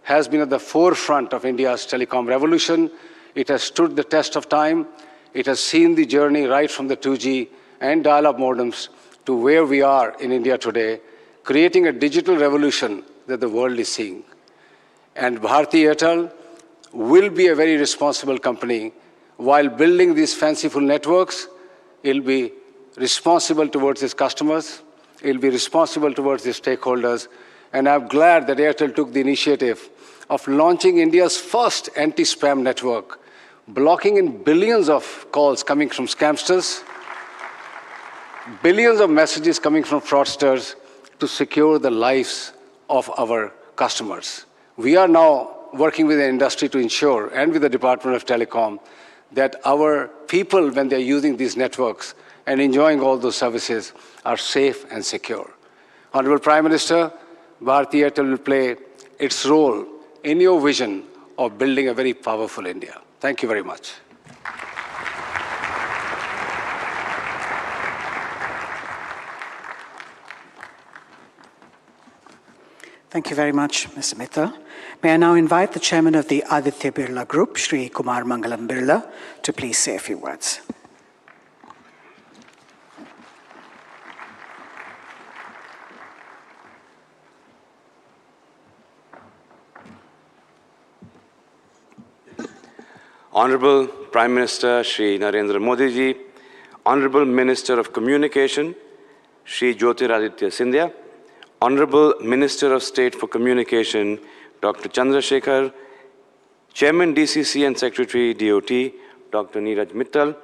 has been at the forefront of India's telecom revolution. It has stood the test of time. It has seen the journey right from the 2G and dial-up modems to where we are in India today, creating a digital revolution that the world is seeing. And Bharti Airtel will be a very responsible company. While building these fanciful networks, it will be responsible towards its customers, it will be responsible towards its stakeholders, and I'm glad that Airtel took the initiative of launching India's first anti-spam network, blocking in billions of calls coming from scamsters, billions of messages coming from fraudsters to secure the lives of our customers. We are now working with the industry to ensure, and with the Department of Telecom, that our people, when they're using these networks and enjoying all those services, are safe and secure. Honorable Prime Minister, Bharti Airtel will play its role in your vision of building a very powerful India. Thank you very much. Thank you very much, Mr. Mitra. May I now invite the chairman of the Aditya Birla Group, Shri Kumar Mangalam Birla, to please say a few words. Honorable Prime Minister Shri Narendra Modi ji, Honorable Minister of Communication Shri Jyotiraditya Scindia, Honorable Minister of State for Communication, Dr. Chandrasekhar, Chairman DCC and Secretary DOT, Dr. Neeraj Mittal,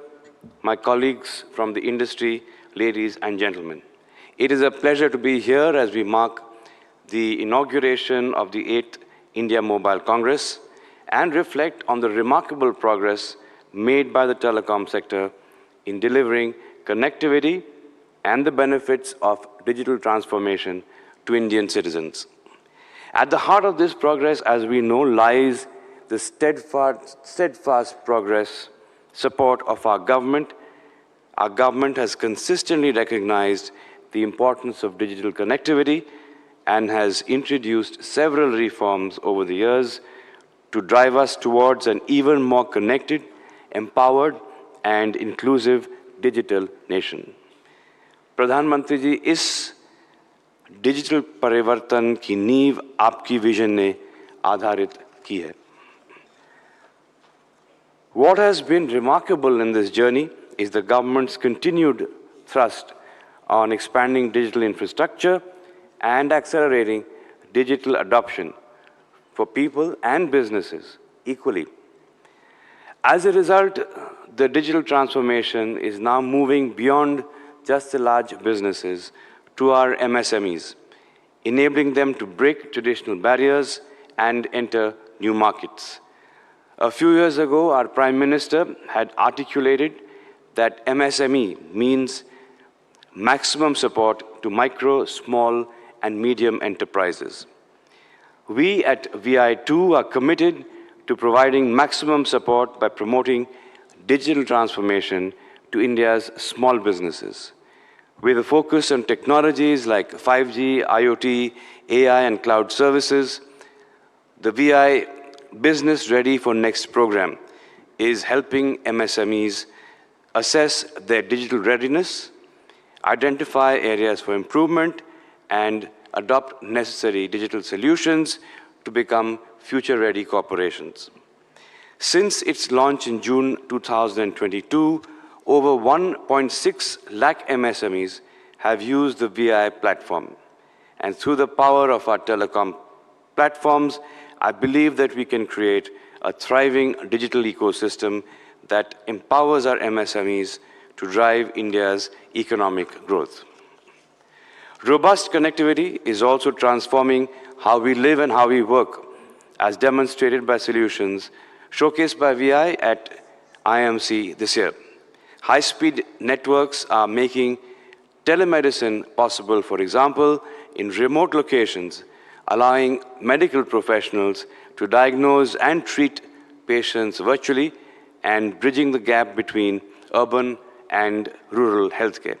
my colleagues from the industry, ladies and gentlemen. It is a pleasure to be here as we mark the inauguration of the 8th India Mobile Congress and reflect on the remarkable progress made by the telecom sector in delivering connectivity and the benefits of digital transformation to Indian citizens. At the heart of this progress, as we know, lies the steadfast progress support of our government. Our government has consistently recognized the importance of digital connectivity and has introduced several reforms over the years to drive us towards an even more connected, empowered, and inclusive digital nation. Pradhan Mantri ji, इस digital परिवर्तन की नींव आपकी vision ने आधारित की है. What has been remarkable in this journey is the government's continued thrust on expanding digital infrastructure and accelerating digital adoption for people and businesses equally. As a result, the digital transformation is now moving beyond just the large businesses to our MSMEs, enabling them to break traditional barriers and enter new markets. A few years ago, our Prime Minister had articulated that MSME means maximum support to micro, small, and medium enterprises. We at VI2 are committed to providing maximum support by promoting digital transformation to India's small businesses. With a focus on technologies like 5G, IoT, AI, and cloud services, the VI Business Ready for Next program is helping MSMEs assess their digital readiness, identify areas for improvement, and adopt necessary digital solutions to become future-ready corporations. Since its launch in June 2022, over 1.6 lakh MSMEs have used the VI platform. And through the power of our telecom platforms, I believe that we can create a thriving digital ecosystem that empowers our MSMEs to drive India's economic growth. Robust connectivity is also transforming how we live and how we work, as demonstrated by solutions showcased by VI at IMC this year. High-speed networks are making telemedicine possible, for example, in remote locations, allowing medical professionals to diagnose and treat patients virtually and bridging the gap between urban and rural healthcare.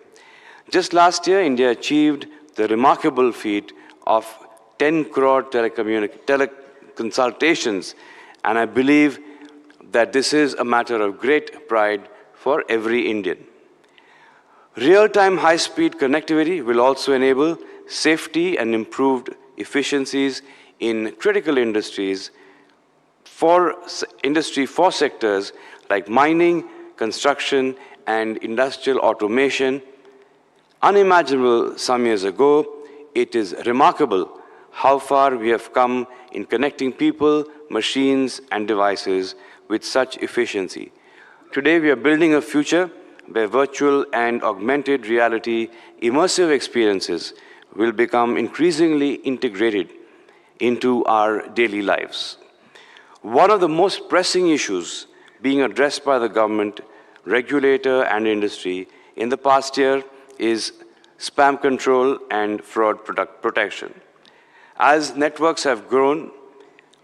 Just last year, India achieved the remarkable feat of 10 crore teleconsultations, and I believe that this is a matter of great pride for every Indian. Real-time high-speed connectivity will also enable safety and improved efficiencies in critical industries for sectors like mining, construction, and industrial automation. Unimaginable some years ago, it is remarkable how far we have come in connecting people, machines, and devices with such efficiency. Today, we are building a future where virtual and augmented reality immersive experiences will become increasingly integrated into our daily lives. One of the most pressing issues being addressed by the government, regulator, and industry in the past year is spam control and fraud protection. As networks have grown,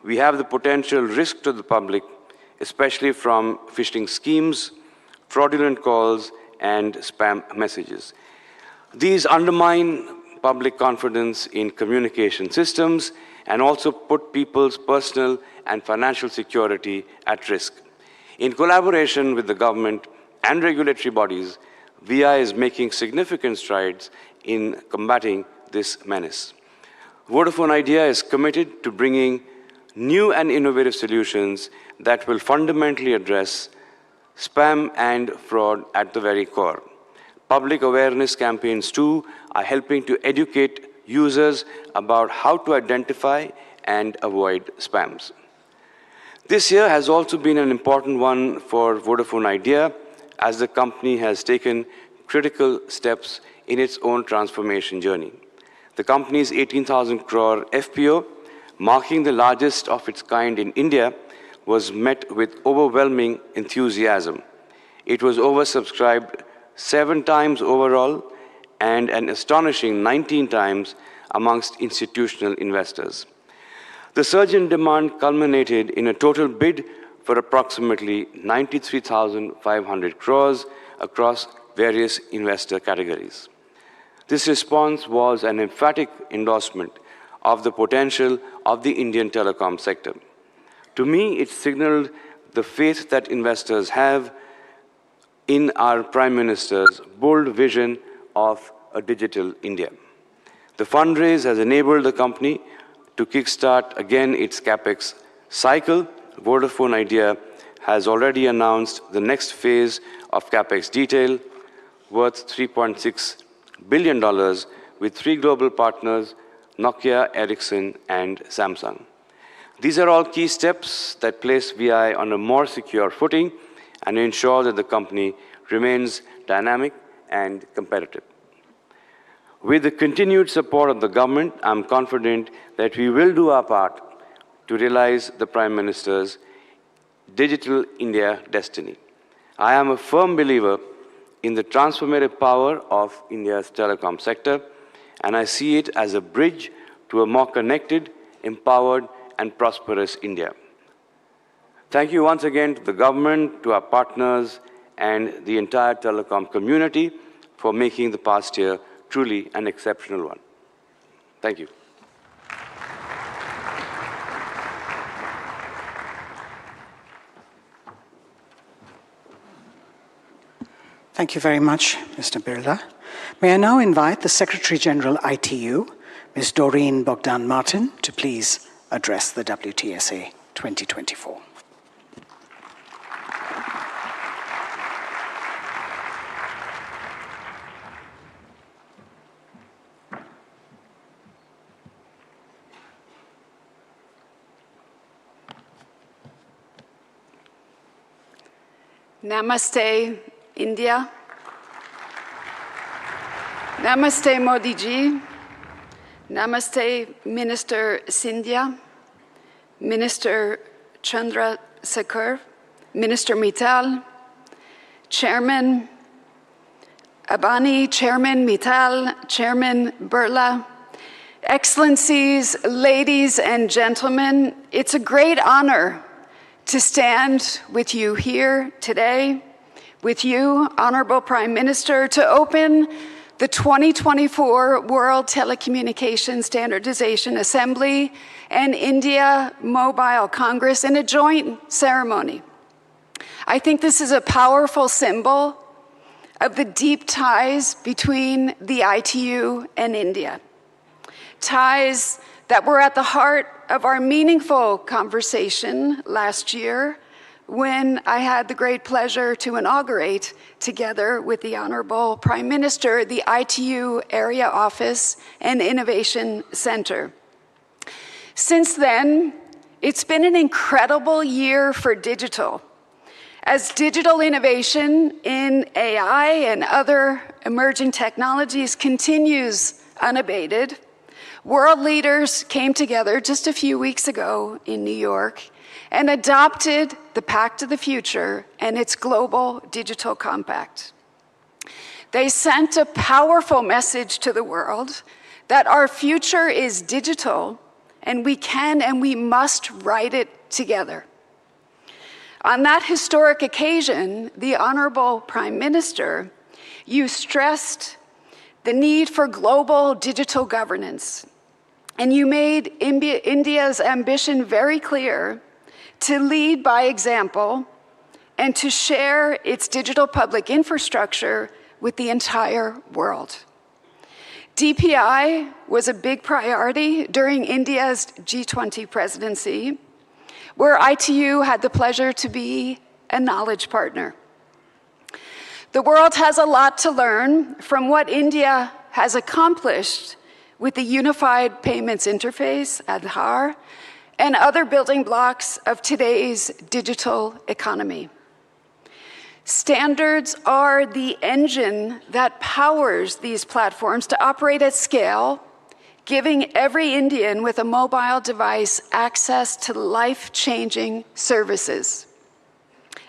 we have the potential risk to the public, especially from phishing schemes, fraudulent calls, and spam messages. These undermine public confidence in communication systems and also put people's personal and financial security at risk. In collaboration with the government and regulatory bodies, VI is making significant strides in combating this menace. Vodafone Idea is committed to bringing new and innovative solutions that will fundamentally address spam and fraud at the very core. Public awareness campaigns, too, are helping to educate users about how to identify and avoid spams. This year has also been an important one for Vodafone Idea, as the company has taken critical steps in its own transformation journey. The company's 18,000 crore FPO, marking the largest of its kind in India, was met with overwhelming enthusiasm. It was oversubscribed 7 times overall and an astonishing 19 times amongst institutional investors. The surge in demand culminated in a total bid for approximately 93,500 crores across various investor categories. This response was an emphatic endorsement of the potential of the Indian telecom sector. To me, it signaled the faith that investors have in our Prime Minister's bold vision of a digital India. The fundraise has enabled the company to kickstart again its CapEx cycle. Vodafone Idea has already announced the next phase of CapEx detail worth $3.6 billion with 3 global partners, Nokia, Ericsson, and Samsung. These are all key steps that place VI on a more secure footing and ensure that the company remains dynamic and competitive. With the continued support of the government, I'm confident that we will do our part to realize the Prime Minister's Digital India destiny. I am a firm believer in the transformative power of India's telecom sector, and I see it as a bridge to a more connected, empowered, and prosperous India. Thank you once again to the government, to our partners, and the entire telecom community for making the past year truly an exceptional one. Thank you. Thank you very much, Mr. Birla. May I now invite the Secretary General ITU, Ms. Doreen Bogdan-Martin, to please address the WTSA 2024. Namaste, India. Namaste, Modi ji. Namaste, Minister Sindhya, Minister Chandrasekhar, Minister Mittal, Chairman Abani, Chairman Mittal, Chairman Birla, Excellencies, ladies and gentlemen, it's a great honor to stand with you here today, with you, Honorable Prime Minister, to open the 2024 World Telecommunications Standardization Assembly and India Mobile Congress in a joint ceremony. I think this is a powerful symbol of the deep ties between the ITU and India. Ties that were at the heart of our meaningful conversation last year when I had the great pleasure to inaugurate, together with the Honorable Prime Minister, the ITU Area Office and Innovation Center. Since then, it's been an incredible year for digital. As digital innovation in AI and other emerging technologies continues unabated, world leaders came together just a few weeks ago in New York and adopted the Pact of the Future and its Global Digital Compact. They sent a powerful message to the world that our future is digital, and we can and we must write it together. On that historic occasion, the Honorable Prime Minister, you stressed the need for global digital governance, and you made India's ambition very clear to lead by example and to share its digital public infrastructure with the entire world. DPI was a big priority during India's G20 presidency, where ITU had the pleasure to be a knowledge partner. The world has a lot to learn from what India has accomplished with the Unified Payments Interface, Aadhaar, and other building blocks of today's digital economy. Standards are the engine that powers these platforms to operate at scale, giving every Indian with a mobile device access to life-changing services.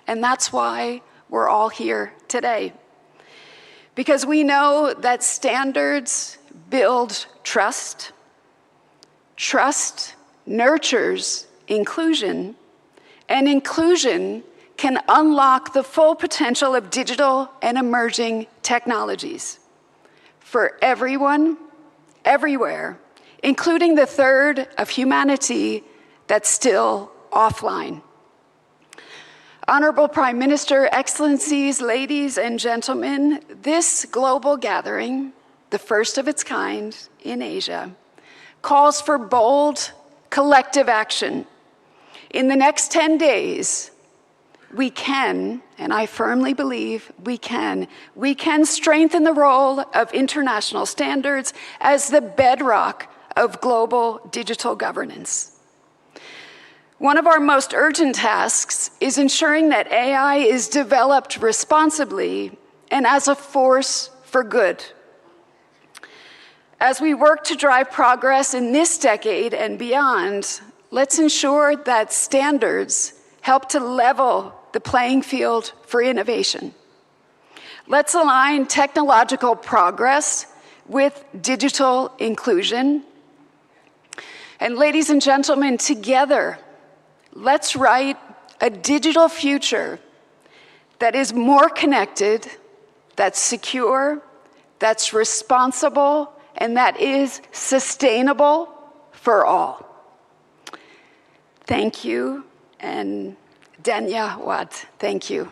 And that's why we're all here today. Because we know that standards build trust. Trust nurtures inclusion, and inclusion can unlock the full potential of digital and emerging technologies for everyone, everywhere, including the third of humanity that's still offline. Honorable Prime Minister, Excellencies, ladies and gentlemen, this global gathering, the first of its kind in Asia, calls for bold, collective action. In the next 10 days, we can, and I firmly believe we can strengthen the role of international standards as the bedrock of global digital governance. One of our most urgent tasks is ensuring that AI is developed responsibly and as a force for good. As we work to drive progress in this decade and beyond, let's ensure that standards help to level the playing field for innovation. Let's align technological progress with digital inclusion. And ladies and gentlemen, together, let's write a digital future that is more connected, that's secure, that's responsible, and that is sustainable for all. Thank you, and Dhanyawad. Thank you.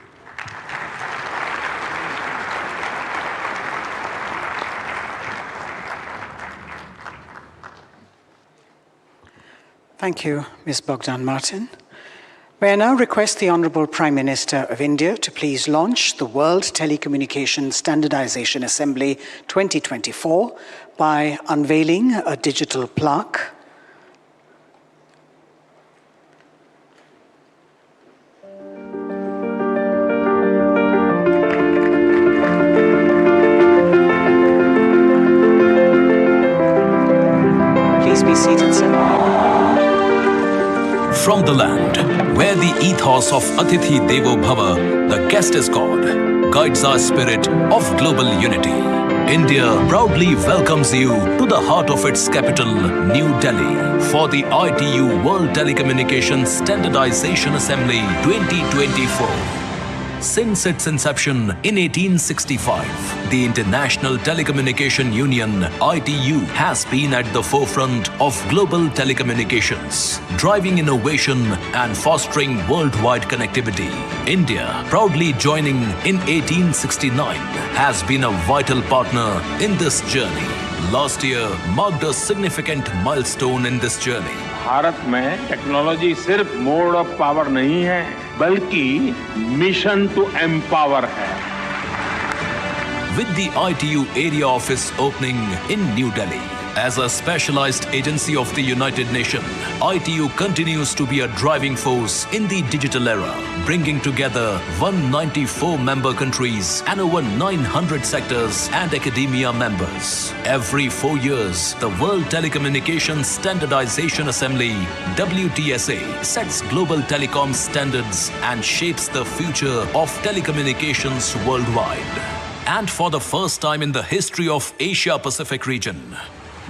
Thank you, Ms. Bogdan Martin. May I now request the Honourable Prime Minister of India to please launch the World Telecommunications Standardization Assembly 2024 by unveiling a digital plaque. Please be seated, sir. From the land where the ethos of Atithi Devo Bhava, the guest is God, guides our spirit of global unity, India proudly welcomes you to the heart of its capital, New Delhi, for the ITU World Telecommunications Standardization Assembly 2024. Since its inception in 1865, the International Telecommunication Union, ITU, has been at the forefront of global telecommunications, driving innovation and fostering worldwide connectivity. India, proudly joining in 1869, has been a vital partner in this journey. Last year marked a significant milestone in this journey. Bharat में technology सिर्फ mode of power नहीं है, बल्कि mission to empower है. With the ITU area office opening in New Delhi As a specialized agency of the United Nations, ITU continues to be a driving force in the digital era, bringing together 194 member countries and over 900 sectors and academia members. Every 4 years, the World Telecommunications Standardization Assembly, WTSA, sets global telecom standards and shapes the future of telecommunications worldwide. And for the first time in the history of Asia-Pacific region,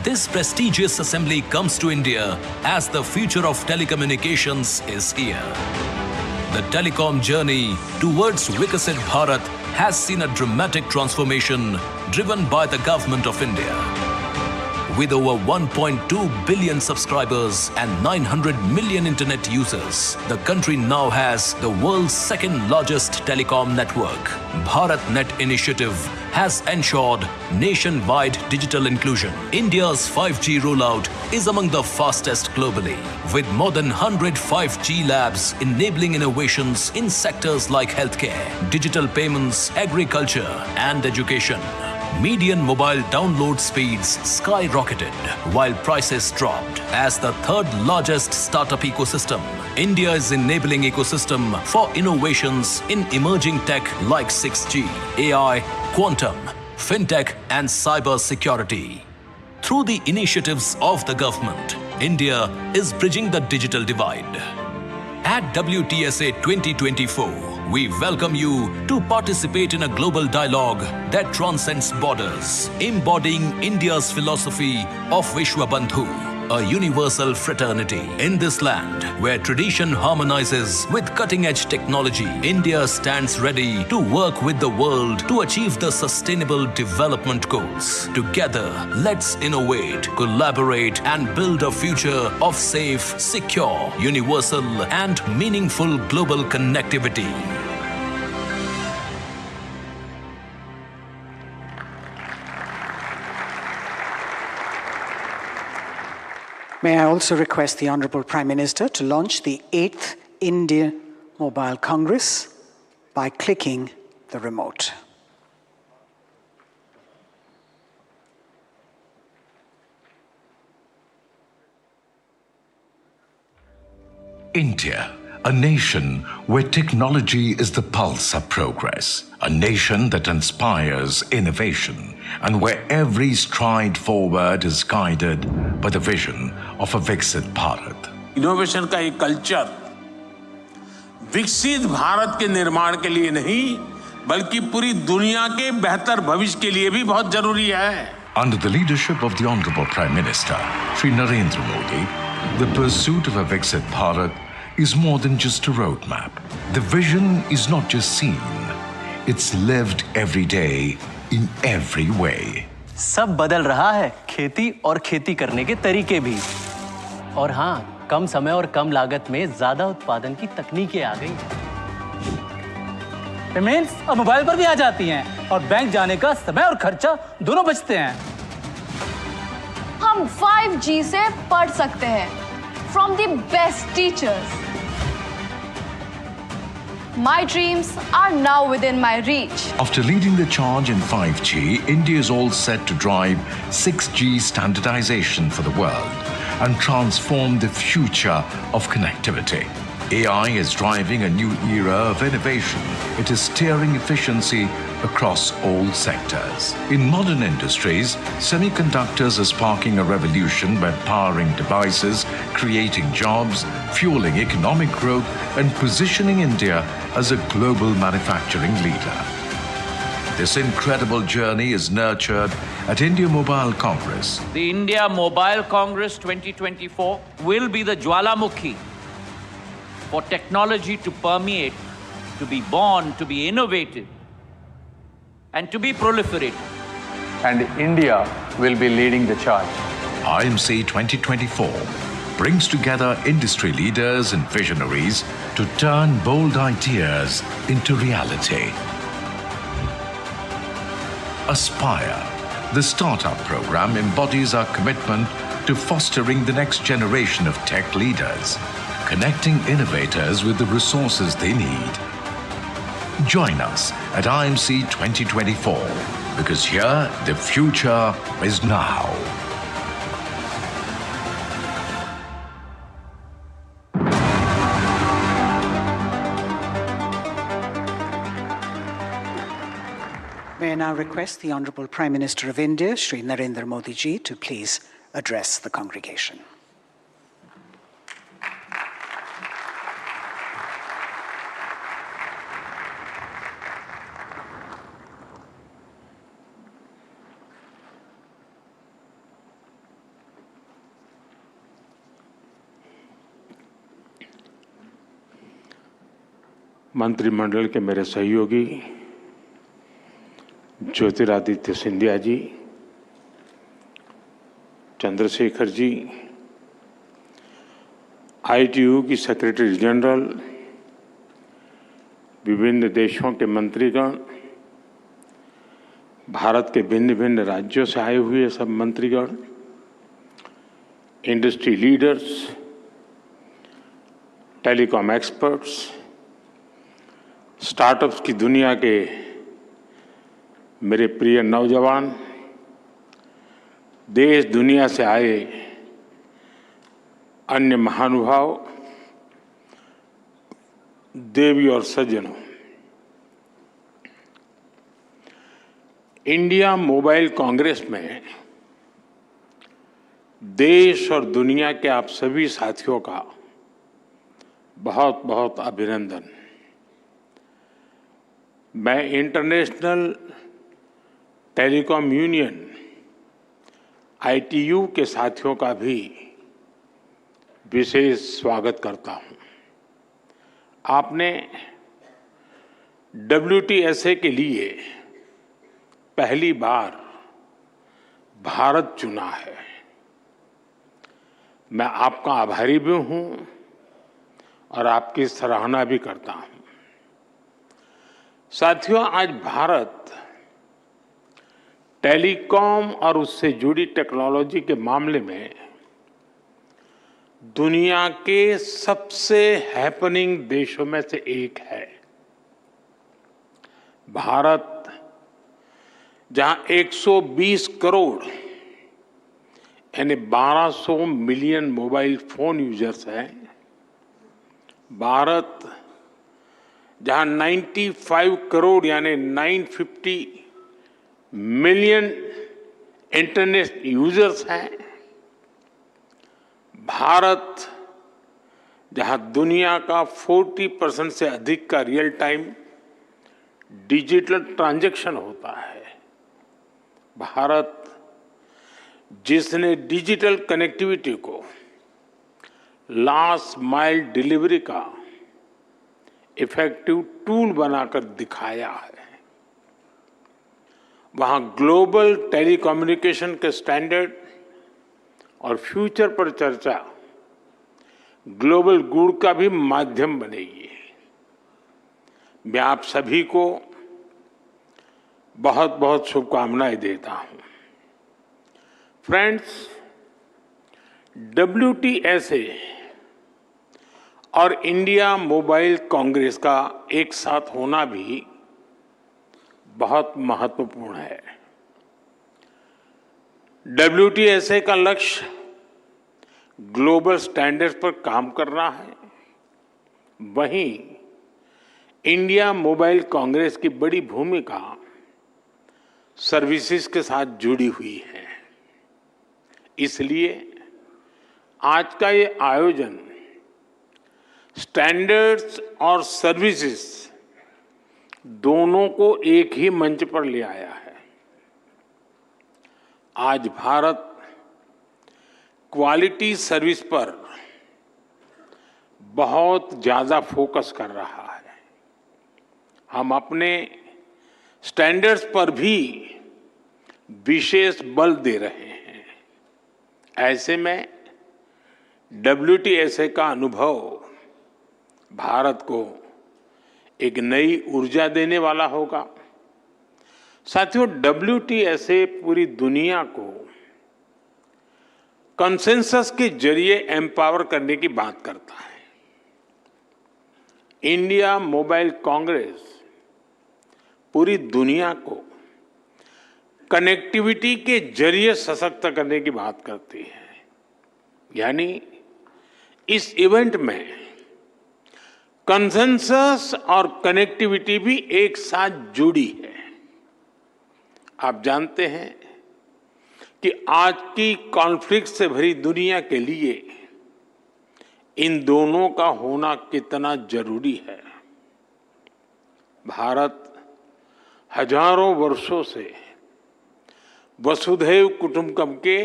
this prestigious assembly comes to India as the future of telecommunications is here. The telecom journey towards Vikasit Bharat has seen a dramatic transformation driven by the government of India. With over 1.2 billion subscribers and 900 million internet users, the country now has the world's second largest telecom network. BharatNet initiative has ensured nationwide digital inclusion. India's 5G rollout is among the fastest globally, with more than 100 5G labs enabling innovations in sectors like healthcare, digital payments, agriculture, and education. Median mobile download speeds skyrocketed while prices dropped. As the third largest startup ecosystem, India is enabling ecosystem for innovations in emerging tech like 6G, AI, quantum, fintech and cyber security. Through the initiatives of the government, India is bridging the digital divide. At WTSA 2024, we welcome you to participate in a global dialogue that transcends borders, embodying India's philosophy of Vishwabandhu, a universal fraternity. In this land, where tradition harmonizes with cutting-edge technology, India stands ready to work with the world to achieve the sustainable development goals. Together, let's innovate, collaborate, and build a future of safe, secure, universal, and meaningful global connectivity. May I also request the Honorable Prime Minister to launch the 8th India Mobile Congress by clicking the remote. India, a nation where technology is the pulse of progress, a nation that inspires innovation, and where every stride forward is guided by the vision of a Viksit Bharat. Innovation का एक culture विकसित भारत के निर्माण के लिए नहीं बल्कि पूरी दुनिया के बेहतर भविष्य के लिए भी बहुत जरूरी है. Under the leadership of the Honorable Prime Minister, Shri Narendra Modi, the pursuit of a Viksit Bharat is more than just a roadmap. The vision is not just seen, it's lived every day in every way. सब बदल रहा है, खेती और खेती करने के तरीके भी. और हाँ, कम समय और कम लागत में ज्यादा उत्पादन की तकनीकें आ गई हैं. पेमेंट्स अब मोबाइल पर भी आ जाती हैं और बैंक जाने का समय और खर्चा दोनों बचते हैं. हम 5G से पढ़ सकते हैं from the best teachers. My dreams are now within my reach. After leading the charge in 5G, India is all set to drive 6G standardization for the world and transform the future of connectivity. AI is driving a new era of innovation. It is steering efficiency across all sectors. In modern industries, semiconductors are sparking a revolution by powering devices, creating jobs, fueling economic growth, and positioning India as a global manufacturing leader. This incredible journey is nurtured at India Mobile Congress. The India Mobile Congress 2024 will be the Jwalamukhi for technology to permeate, to be born, to be innovated, and to be proliferated. And India will be leading the charge. IMC 2024 brings together industry leaders and visionaries to turn bold ideas into reality. Aspire, the startup program, embodies our commitment to fostering the next generation of tech leaders, connecting innovators with the resources they need. Join us at IMC 2024, because here the future is now. May I now request the Honourable Prime Minister of India, Shri Narendra Modi ji, to please address the congregation. मंत्रिमंडल के मेरे सहयोगी Jyotiraditya Scindia ji, Chandrashekhar ji, ITU की secretary general, विभिन्न देशों के मंत्रीगण, भारत के भिन्न भिन्न राज्यों से आए हुए सब मंत्रीगण, industry leaders, telecom experts, startups की दुनिया के मेरे प्रिय नौजवान, देश दुनिया से आए अन्य महानुभाव, देवी और सज्जनों, इंडिया मोबाइल कांग्रेस में देश और दुनिया के आप सभी साथियों का बहुत बहुत अभिनंदन। मैं इंटरनेशनल टेलीकॉम यूनियन ITU के साथियों का भी विशेष स्वागत करता हूं। आपने WTSA के लिए पहली बार भारत चुना है। मैं आपका आभारी भी हूं और आपकी सराहना भी करता हूं। साथियों, आज भारत टेलीकॉम और उससे जुड़ी टेक्नोलॉजी के मामले में दुनिया के सबसे हैपनिंग देशों में से एक है। भारत, जहां 120 करोड़ यानी 1200 मिलियन मोबाइल फोन यूजर्स हैं, भारत जहां 95 करोड़ यानी 950 मिलियन इंटरनेट यूजर्स हैं, भारत जहां दुनिया का 40% से अधिक का रियल टाइम डिजिटल ट्रांजैक्शन होता है, भारत जिसने डिजिटल कनेक्टिविटी को लास्ट माइल डिलीवरी का इफेक्टिव टूल बनाकर दिखाया है, वहां ग्लोबल टेलीकम्युनिकेशन के स्टैंडर्ड और फ्यूचर पर चर्चा ग्लोबल गुड का भी माध्यम बनेगी। मैं आप सभी को बहुत बहुत शुभकामनाएं देता हूं। फ्रेंड्स, WTSA और इंडिया मोबाइल कांग्रेस का एक साथ होना भी बहुत महत्वपूर्ण है। WTSA का लक्ष्य ग्लोबल स्टैंडर्ड्स पर काम करना है, वहीं इंडिया मोबाइल कांग्रेस की बड़ी भूमिका सर्विसेज के साथ जुड़ी हुई है। इसलिए आज का ये आयोजन स्टैंडर्ड्स और सर्विसेज दोनों को एक ही मंच पर ले आया है। आज भारत क्वालिटी सर्विस पर बहुत ज्यादा फोकस कर रहा है। हम अपने स्टैंडर्ड्स पर भी विशेष बल दे रहे हैं। ऐसे में WTSA का अनुभव भारत को एक नई ऊर्जा देने वाला होगा। साथियों, WTSA पूरी दुनिया को कंसेंसस के जरिए एम्पावर करने की बात करता है। इंडिया मोबाइल कांग्रेस पूरी दुनिया को कनेक्टिविटी के जरिए सशक्त करने की बात करती है। यानी इस इवेंट में कंसेंसस और कनेक्टिविटी भी एक साथ जुड़ी है। आप जानते हैं कि आज की कॉन्फ्लिक्ट से भरी दुनिया के लिए इन दोनों का होना कितना जरूरी है। भारत हजारों वर्षों से वसुधैव कुटुंबकम के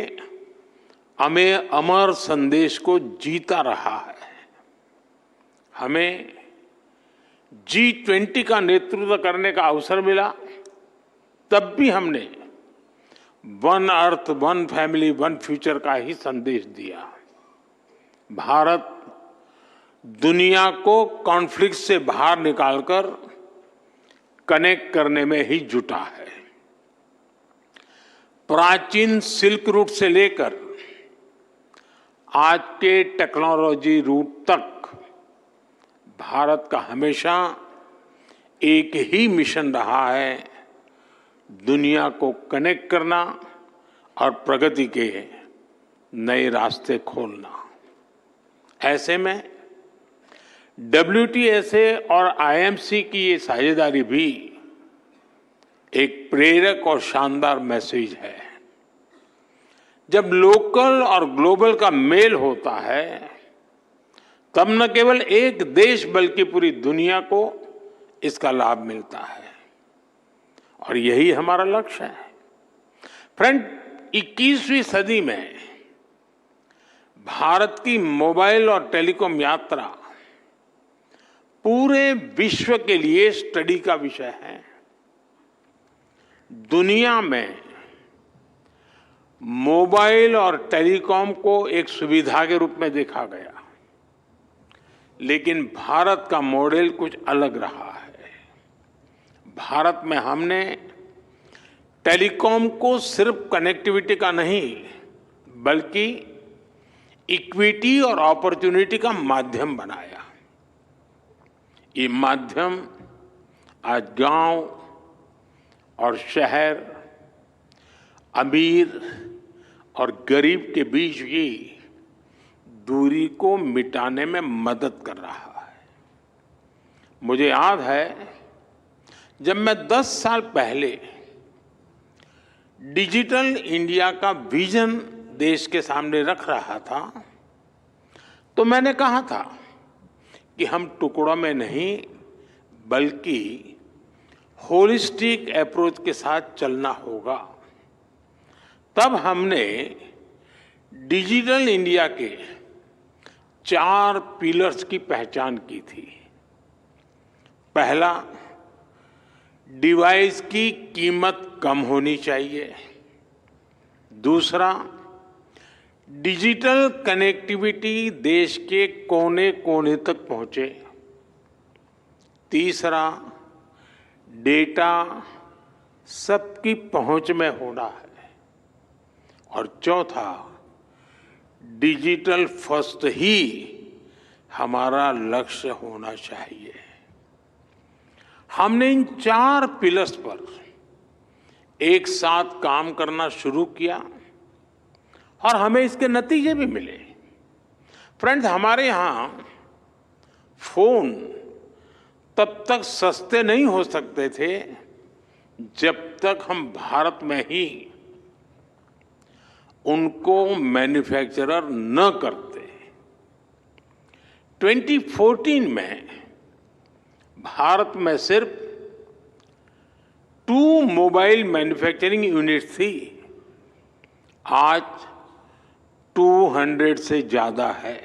अमर संदेश को जीता रहा है। हमें G20 का नेतृत्व करने का अवसर मिला, तब भी हमने one earth, one family, one future का ही संदेश दिया। भारत दुनिया को कॉन्फ्लिक्ट से बाहर निकालकर कनेक्ट करने में ही जुटा है। प्राचीन सिल्क रूट से लेकर आज के टेक्नोलॉजी रूट तक भारत का हमेशा एक ही मिशन रहा है, दुनिया को कनेक्ट करना और प्रगति के नए रास्ते खोलना। ऐसे में WTSA और IMC की ये साझेदारी भी एक प्रेरक और शानदार मैसेज है। जब लोकल और ग्लोबल का मेल होता है, तब न केवल एक देश बल्कि पूरी दुनिया को इसका लाभ मिलता है, और यही हमारा लक्ष्य है। फ्रेंड, 21वीं सदी में भारत की मोबाइल और टेलीकॉम यात्रा पूरे विश्व के लिए स्टडी का विषय है। दुनिया में मोबाइल और टेलीकॉम को एक सुविधा के रूप में देखा गया, लेकिन भारत का मॉडल कुछ अलग रहा है। भारत में हमने टेलीकॉम को सिर्फ कनेक्टिविटी का नहीं, बल्कि इक्विटी और अपॉर्चुनिटी का माध्यम बनाया। ये माध्यम आज गांव और शहर, अमीर और गरीब के बीच की दूरी को मिटाने में मदद कर रहा है। मुझे याद है, जब मैं 10 साल पहले डिजिटल इंडिया का विजन देश के सामने रख रहा था, तो मैंने कहा था कि हम टुकड़ों में नहीं, बल्कि होलिस्टिक अप्रोच के साथ चलना होगा। तब हमने डिजिटल इंडिया के 4 पिलर्स की पहचान की थी। पहला, डिवाइस की कीमत कम होनी चाहिए। दूसरा, डिजिटल कनेक्टिविटी देश के कोने कोने तक पहुंचे। तीसरा, डेटा सबकी पहुंच में होना है। और चौथा, डिजिटल फर्स्ट ही हमारा लक्ष्य होना चाहिए। हमने इन 4 पिलर्स पर एक साथ काम करना शुरू किया और हमें इसके नतीजे भी मिले। फ्रेंड्स, हमारे यहाँ फोन तब तक सस्ते नहीं हो सकते थे जब तक हम भारत में ही उनको मैन्युफैक्चरर न करते। 2014 में भारत में सिर्फ 2 मोबाइल मैन्युफैक्चरिंग यूनिट थी, आज 200 से ज्यादा है।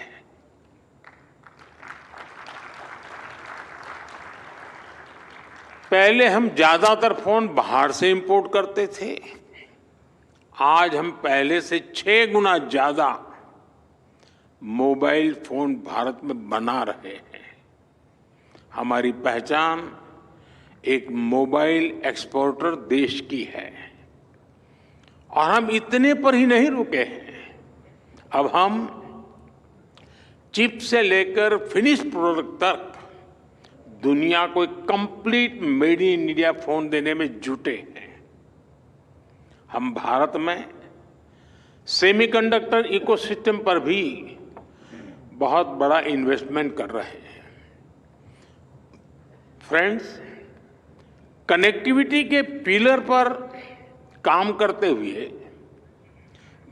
पहले हम ज्यादातर फोन बाहर से इंपोर्ट करते थे, आज हम पहले से 6 गुना ज्यादा मोबाइल फोन भारत में बना रहे हैं। हमारी पहचान एक मोबाइल एक्सपोर्टर देश की है, और हम इतने पर ही नहीं रुके हैं। अब हम चिप से लेकर फिनिश प्रोडक्ट तक दुनिया को एक complete made in India phone देने में जुटे हैं। हम भारत में सेमीकंडक्टर इकोसिस्टम पर भी बहुत बड़ा इन्वेस्टमेंट कर रहे हैं। फ्रेंड्स, कनेक्टिविटी के पिलर पर काम करते हुए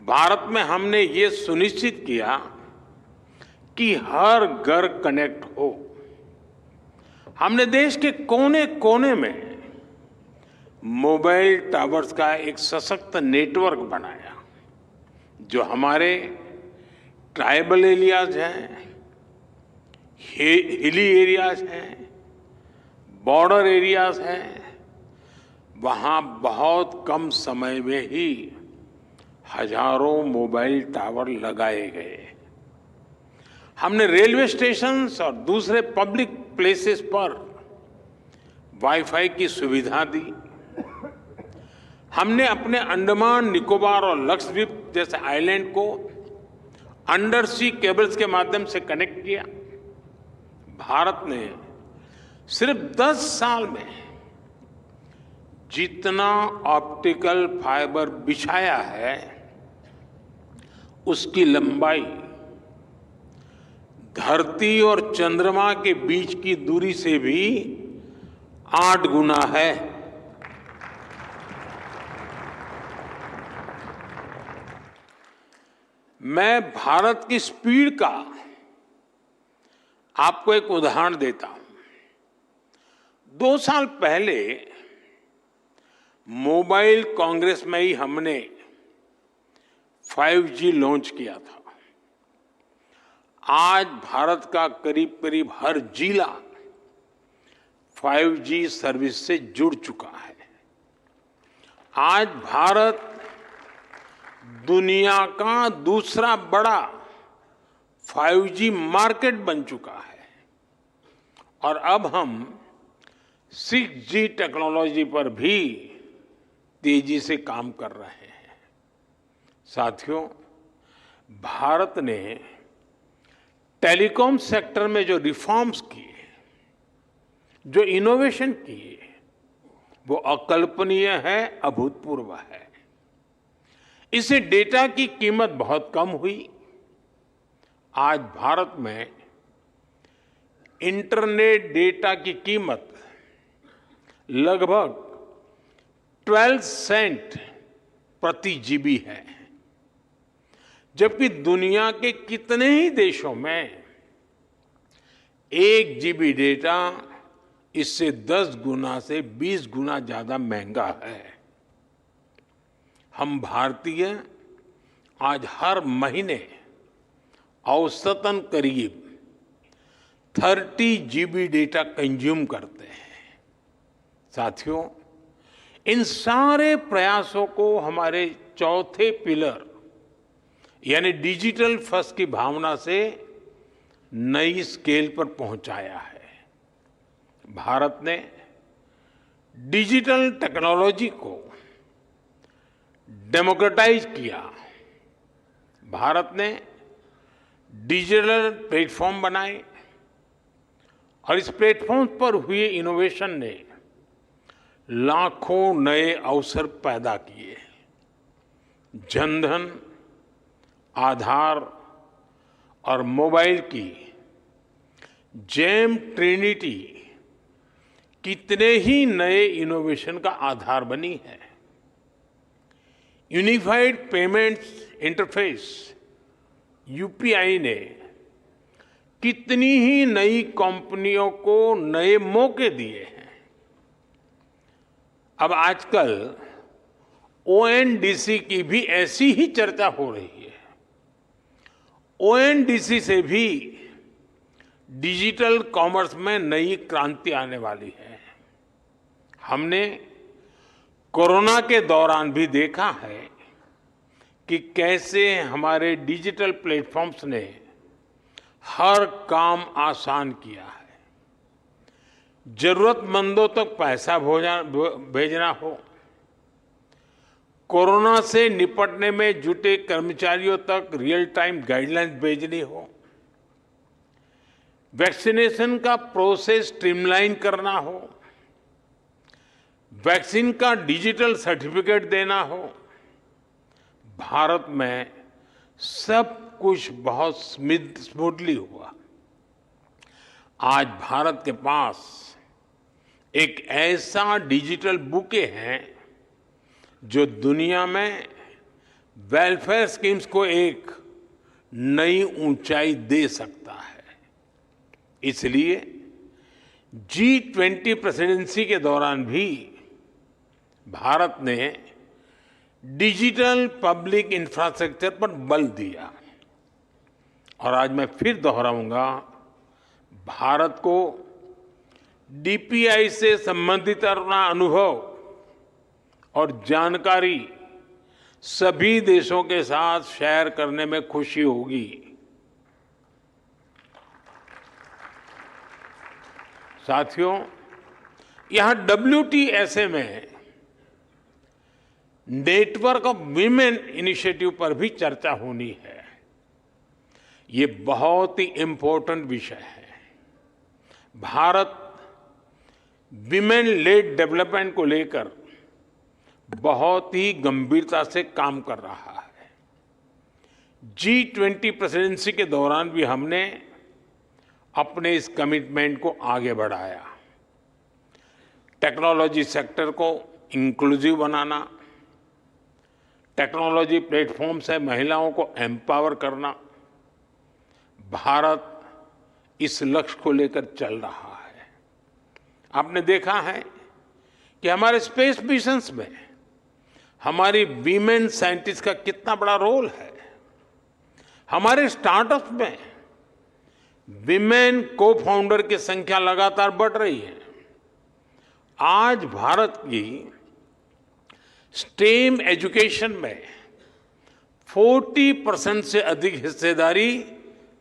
भारत में हमने ये सुनिश्चित किया कि हर घर कनेक्ट हो। हमने देश के कोने कोने में मोबाइल टावर्स का एक सशक्त नेटवर्क बनाया, जो हमारे ट्राइबल एरियाज हैं, हिली एरियाज हैं, बॉर्डर एरियाज हैं, वहाँ बहुत कम समय में ही हजारों मोबाइल टावर लगाए गए। हमने रेलवे स्टेशंस और दूसरे पब्लिक प्लेसेस पर वाईफाई की सुविधा दी। हमने अपने अंडमान निकोबार और लक्षद्वीप जैसे आइलैंड को अंडर सी केबल्स के माध्यम से कनेक्ट किया। भारत ने सिर्फ 10 साल में जितना ऑप्टिकल फाइबर बिछाया है, उसकी लंबाई धरती और चंद्रमा के बीच की दूरी से भी 8 गुना है। मैं भारत की स्पीड का आपको एक उदाहरण देता हूं। 2 साल पहले मोबाइल कांग्रेस में ही हमने 5G लॉन्च किया था। आज भारत का करीब करीब हर जिला 5G सर्विस से जुड़ चुका है। आज भारत दुनिया का दूसरा बड़ा 5G मार्केट बन चुका है और अब हम 6G टेक्नोलॉजी पर भी तेजी से काम कर रहे हैं। साथियों, भारत ने टेलीकॉम सेक्टर में जो रिफॉर्म्स किए, जो इनोवेशन किए, वो अकल्पनीय है, अभूतपूर्व है। इससे डेटा की कीमत बहुत कम हुई। आज भारत में इंटरनेट डेटा की कीमत लगभग 12 सेंट प्रति जीबी है, जबकि दुनिया के कितने ही देशों में 1 जीबी डेटा इससे 10 गुना से 20 गुना ज्यादा महंगा है। हम भारतीय आज हर महीने औसतन करीब 30 जीबी डेटा कंज्यूम करते हैं। साथियों, इन सारे प्रयासों को हमारे चौथे पिलर यानी डिजिटल फर्स्ट की भावना से नई स्केल पर पहुंचाया है। भारत ने डिजिटल टेक्नोलॉजी को डेमोक्रेटाइज किया। भारत ने डिजिटल प्लेटफॉर्म बनाए और इस प्लेटफॉर्म पर हुए इनोवेशन ने लाखों नए अवसर पैदा किए। जनधन, आधार और मोबाइल की जेम ट्रिनिटी कितने ही नए इनोवेशन का आधार बनी है। यूनिफाइड पेमेंट्स इंटरफेस यूपीआई ने कितनी ही नई कंपनियों को नए मौके दिए हैं। अब आजकल ओएनडीसी की भी ऐसी ही चर्चा हो रही है। ओएनडीसी से भी डिजिटल कॉमर्स में नई क्रांति आने वाली है। हमने कोरोना के दौरान भी देखा है कि कैसे हमारे डिजिटल प्लेटफॉर्म्स ने हर काम आसान किया है। जरूरतमंदों तक पैसा भेजना हो, कोरोना से निपटने में जुटे कर्मचारियों तक रियल टाइम गाइडलाइंस भेजनी हो, वैक्सीनेशन का प्रोसेस स्ट्रीमलाइन करना हो, वैक्सीन का डिजिटल सर्टिफिकेट देना हो, भारत में सब कुछ बहुत स्मूथली हुआ। आज भारत के पास एक ऐसा डिजिटल बुके है जो दुनिया में वेलफेयर स्कीम्स को एक नई ऊंचाई दे सकता है। इसलिए G20 प्रेसिडेंसी के दौरान भी भारत ने डिजिटल पब्लिक इंफ्रास्ट्रक्चर पर बल दिया। और आज मैं फिर दोहराऊंगा, भारत को DPI से संबंधित अपना अनुभव और जानकारी सभी देशों के साथ शेयर करने में खुशी होगी। साथियों, यहां WTSA में नेटवर्क ऑफ वीमेन इनिशिएटिव पर भी चर्चा होनी है। ये बहुत ही इंपॉर्टेंट विषय है। भारत विमेन लेड डेवलपमेंट को लेकर बहुत ही गंभीरता से काम कर रहा है। G20 प्रेसिडेंसी के दौरान भी हमने अपने इस कमिटमेंट को आगे बढ़ाया। टेक्नोलॉजी सेक्टर को इंक्लूसिव बनाना, टेक्नोलॉजी प्लेटफॉर्म से महिलाओं को एम्पावर करना, भारत इस लक्ष्य को लेकर चल रहा है। आपने देखा है कि हमारे स्पेस मिशंस में हमारी वीमेन साइंटिस्ट का कितना बड़ा रोल है। हमारे स्टार्टअप में विमेन को फाउंडर की संख्या लगातार बढ़ रही है। आज भारत की स्टेम एजुकेशन में 40% से अधिक हिस्सेदारी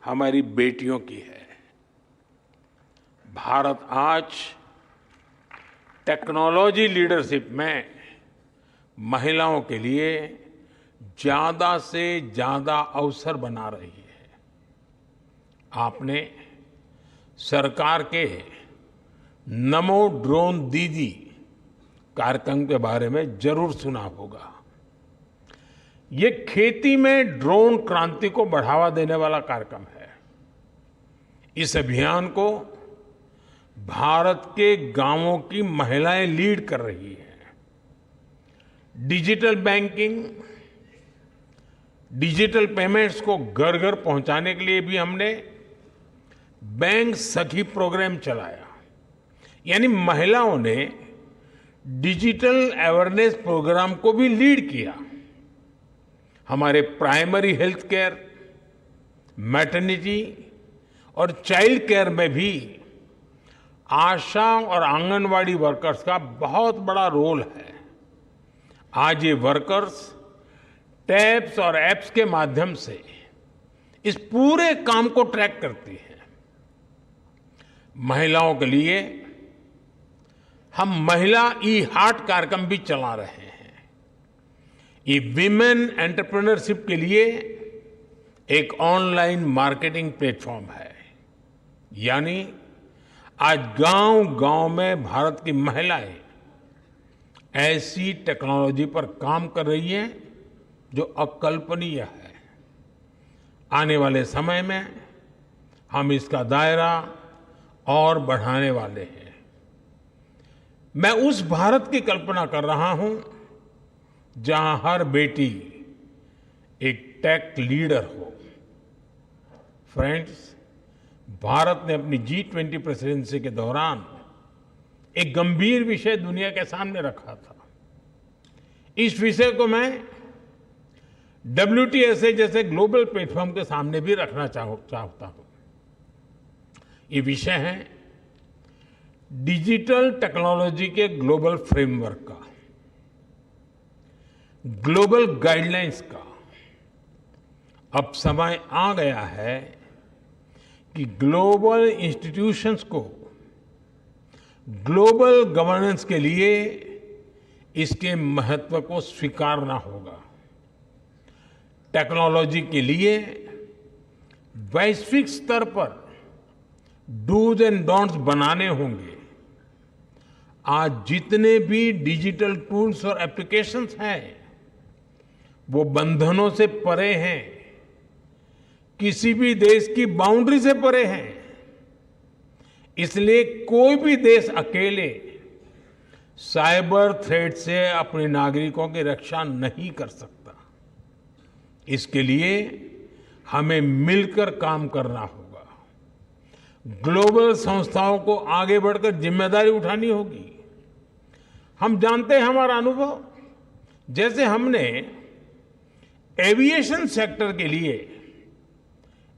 हमारी बेटियों की है। भारत आज टेक्नोलॉजी लीडरशिप में महिलाओं के लिए ज्यादा से ज्यादा अवसर बना रही है। आपने सरकार के नमो ड्रोन दीदी कार्यक्रम के बारे में जरूर सुना होगा। ये खेती में ड्रोन क्रांति को बढ़ावा देने वाला कार्यक्रम है। इस अभियान को भारत के गांवों की महिलाएं लीड कर रही हैं। डिजिटल बैंकिंग, डिजिटल पेमेंट्स को घर घर पहुंचाने के लिए भी हमने बैंक सखी प्रोग्राम चलाया। यानी महिलाओं ने डिजिटल अवेयरनेस प्रोग्राम को भी लीड किया। हमारे प्राइमरी हेल्थ केयर, मैटरनिटी और चाइल्ड केयर में भी आशा और आंगनवाड़ी वर्कर्स का बहुत बड़ा रोल है। आज ये वर्कर्स टैब्स और ऐप्स के माध्यम से इस पूरे काम को ट्रैक करती हैं। महिलाओं के लिए हम महिला ई-हार्ट कार्यक्रम भी चला रहे हैं। ये विमेन एंटरप्रेन्योरशिप के लिए एक ऑनलाइन मार्केटिंग प्लेटफॉर्म है। यानी आज गांव-गांव में भारत की महिलाएं ऐसी टेक्नोलॉजी पर काम कर रही हैं जो अकल्पनीय है। आने वाले समय में हम इसका दायरा और बढ़ाने वाले हैं। मैं उस भारत की कल्पना कर रहा हूं जहां हर बेटी एक टेक लीडर हो। फ्रेंड्स, भारत ने अपनी G20 प्रेसिडेंसी के दौरान एक गंभीर विषय दुनिया के सामने रखा था। इस विषय को मैं WTSA जैसे ग्लोबल प्लेटफॉर्म के सामने भी रखना चाहता हूं। ये विषय है डिजिटल टेक्नोलॉजी के ग्लोबल फ्रेमवर्क का, ग्लोबल गाइडलाइंस का। अब समय आ गया है कि ग्लोबल इंस्टीट्यूशंस को ग्लोबल गवर्नेंस के लिए इसके महत्व को स्वीकारना होगा। टेक्नोलॉजी के लिए वैश्विक स्तर पर डूज एंड डोंट्स बनाने होंगे। आज जितने भी डिजिटल टूल्स और एप्लीकेशंस हैं वो बंधनों से परे हैं, किसी भी देश की बाउंड्री से परे हैं। इसलिए कोई भी देश अकेले साइबर थ्रेट से अपने नागरिकों की रक्षा नहीं कर सकता। इसके लिए हमें मिलकर काम करना होगा। ग्लोबल संस्थाओं को आगे बढ़कर जिम्मेदारी उठानी होगी। हम जानते हैं, हमारा अनुभव, जैसे हमने एविएशन सेक्टर के लिए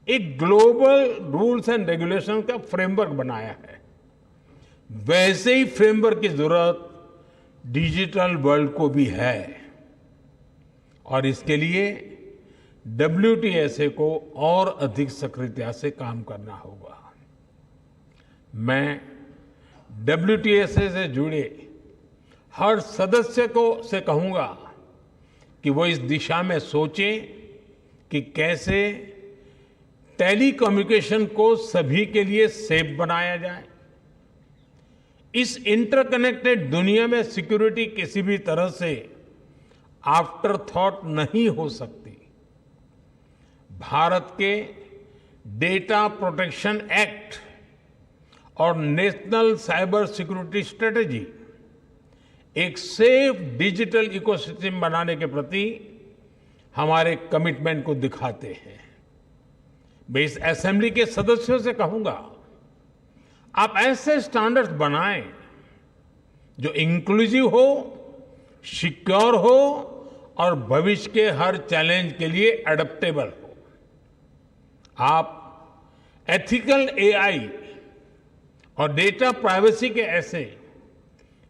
एक ग्लोबल रूल्स एंड रेगुलेशन का फ्रेमवर्क बनाया है, वैसे ही फ्रेमवर्क की जरूरत डिजिटल वर्ल्ड को भी है। और इसके लिए WTSA को और अधिक सक्रियता से काम करना होगा। मैं WTSA से जुड़े हर सदस्य को से कहूंगा कि वो इस दिशा में सोचें कि कैसे टेलीकम्युनिकेशन को सभी के लिए सेफ बनाया जाए। इस इंटरकनेक्टेड दुनिया में सिक्योरिटी किसी भी तरह से आफ्टर थॉट नहीं हो सकती। भारत के डेटा प्रोटेक्शन एक्ट और नेशनल साइबर सिक्योरिटी स्ट्रेटेजी एक सेफ डिजिटल इकोसिस्टम बनाने के प्रति हमारे कमिटमेंट को दिखाते हैं। मैं इस असेंबली के सदस्यों से कहूंगा, आप ऐसे स्टैंडर्ड्स बनाएं जो इंक्लूसिव हो, सिक्योर हो और भविष्य के हर चैलेंज के लिए एडेप्टेबल हो। आप एथिकल AI और डेटा प्राइवेसी के ऐसे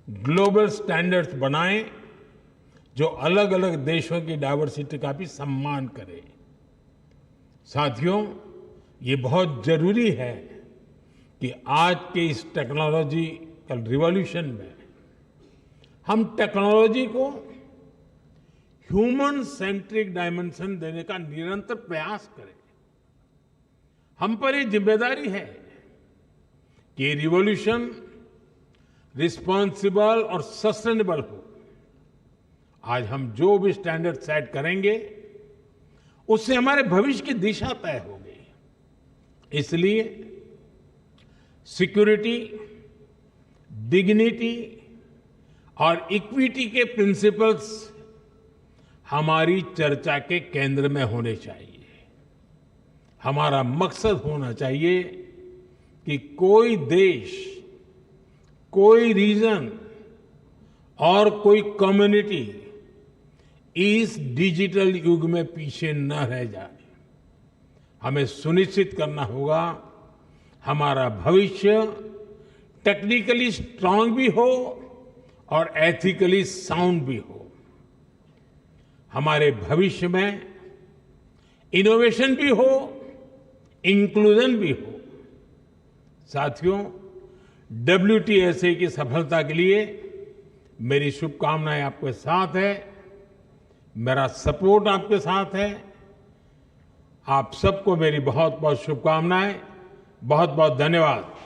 ग्लोबल स्टैंडर्ड्स बनाएं जो अलग अलग देशों की डाइवर्सिटी का भी सम्मान करें। साथियों, ये बहुत जरूरी है कि आज के इस टेक्नोलॉजिकल रिवॉल्यूशन में हम टेक्नोलॉजी को ह्यूमन सेंट्रिक डायमेंशन देने का निरंतर प्रयास करें। हम पर ये जिम्मेदारी है कि ये रिवॉल्यूशन रिस्पॉन्सिबल और सस्टेनेबल हो। आज हम जो भी स्टैंडर्ड सेट करेंगे उससे हमारे भविष्य की दिशा तय होगी। इसलिए सिक्योरिटी, डिग्निटी और इक्विटी के प्रिंसिपल्स हमारी चर्चा के केंद्र में होने चाहिए। हमारा मकसद होना चाहिए कि कोई देश, कोई रीजन और कोई कम्युनिटी इस डिजिटल युग में पीछे न रह जाए। हमें सुनिश्चित करना होगा हमारा भविष्य टेक्निकली स्ट्रांग भी हो और एथिकली साउंड भी हो। हमारे भविष्य में इनोवेशन भी हो, इंक्लूजन भी हो। साथियों, WTSA की सफलता के लिए मेरी शुभकामनाएं आपके साथ है, मेरा सपोर्ट आपके साथ है। आप सबको मेरी बहुत बहुत शुभकामनाएं। बहुत बहुत धन्यवाद।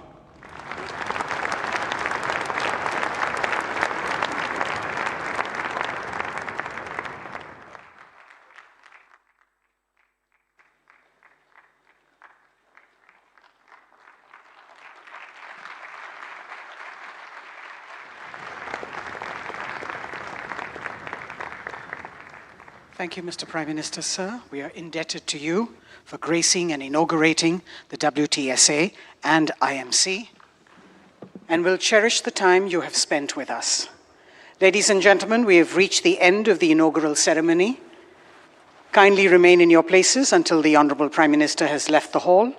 Thank you, Mr. Prime Minister, sir. We are indebted to you for gracing and inaugurating the WTSA and IMC, and will cherish the time you have spent with us. Ladies and gentlemen, we have reached the end of the inaugural ceremony. Kindly remain in your places until the Honorable Prime Minister has left the hall.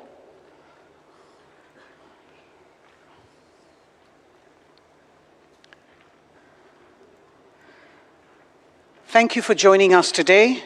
Thank you for joining us today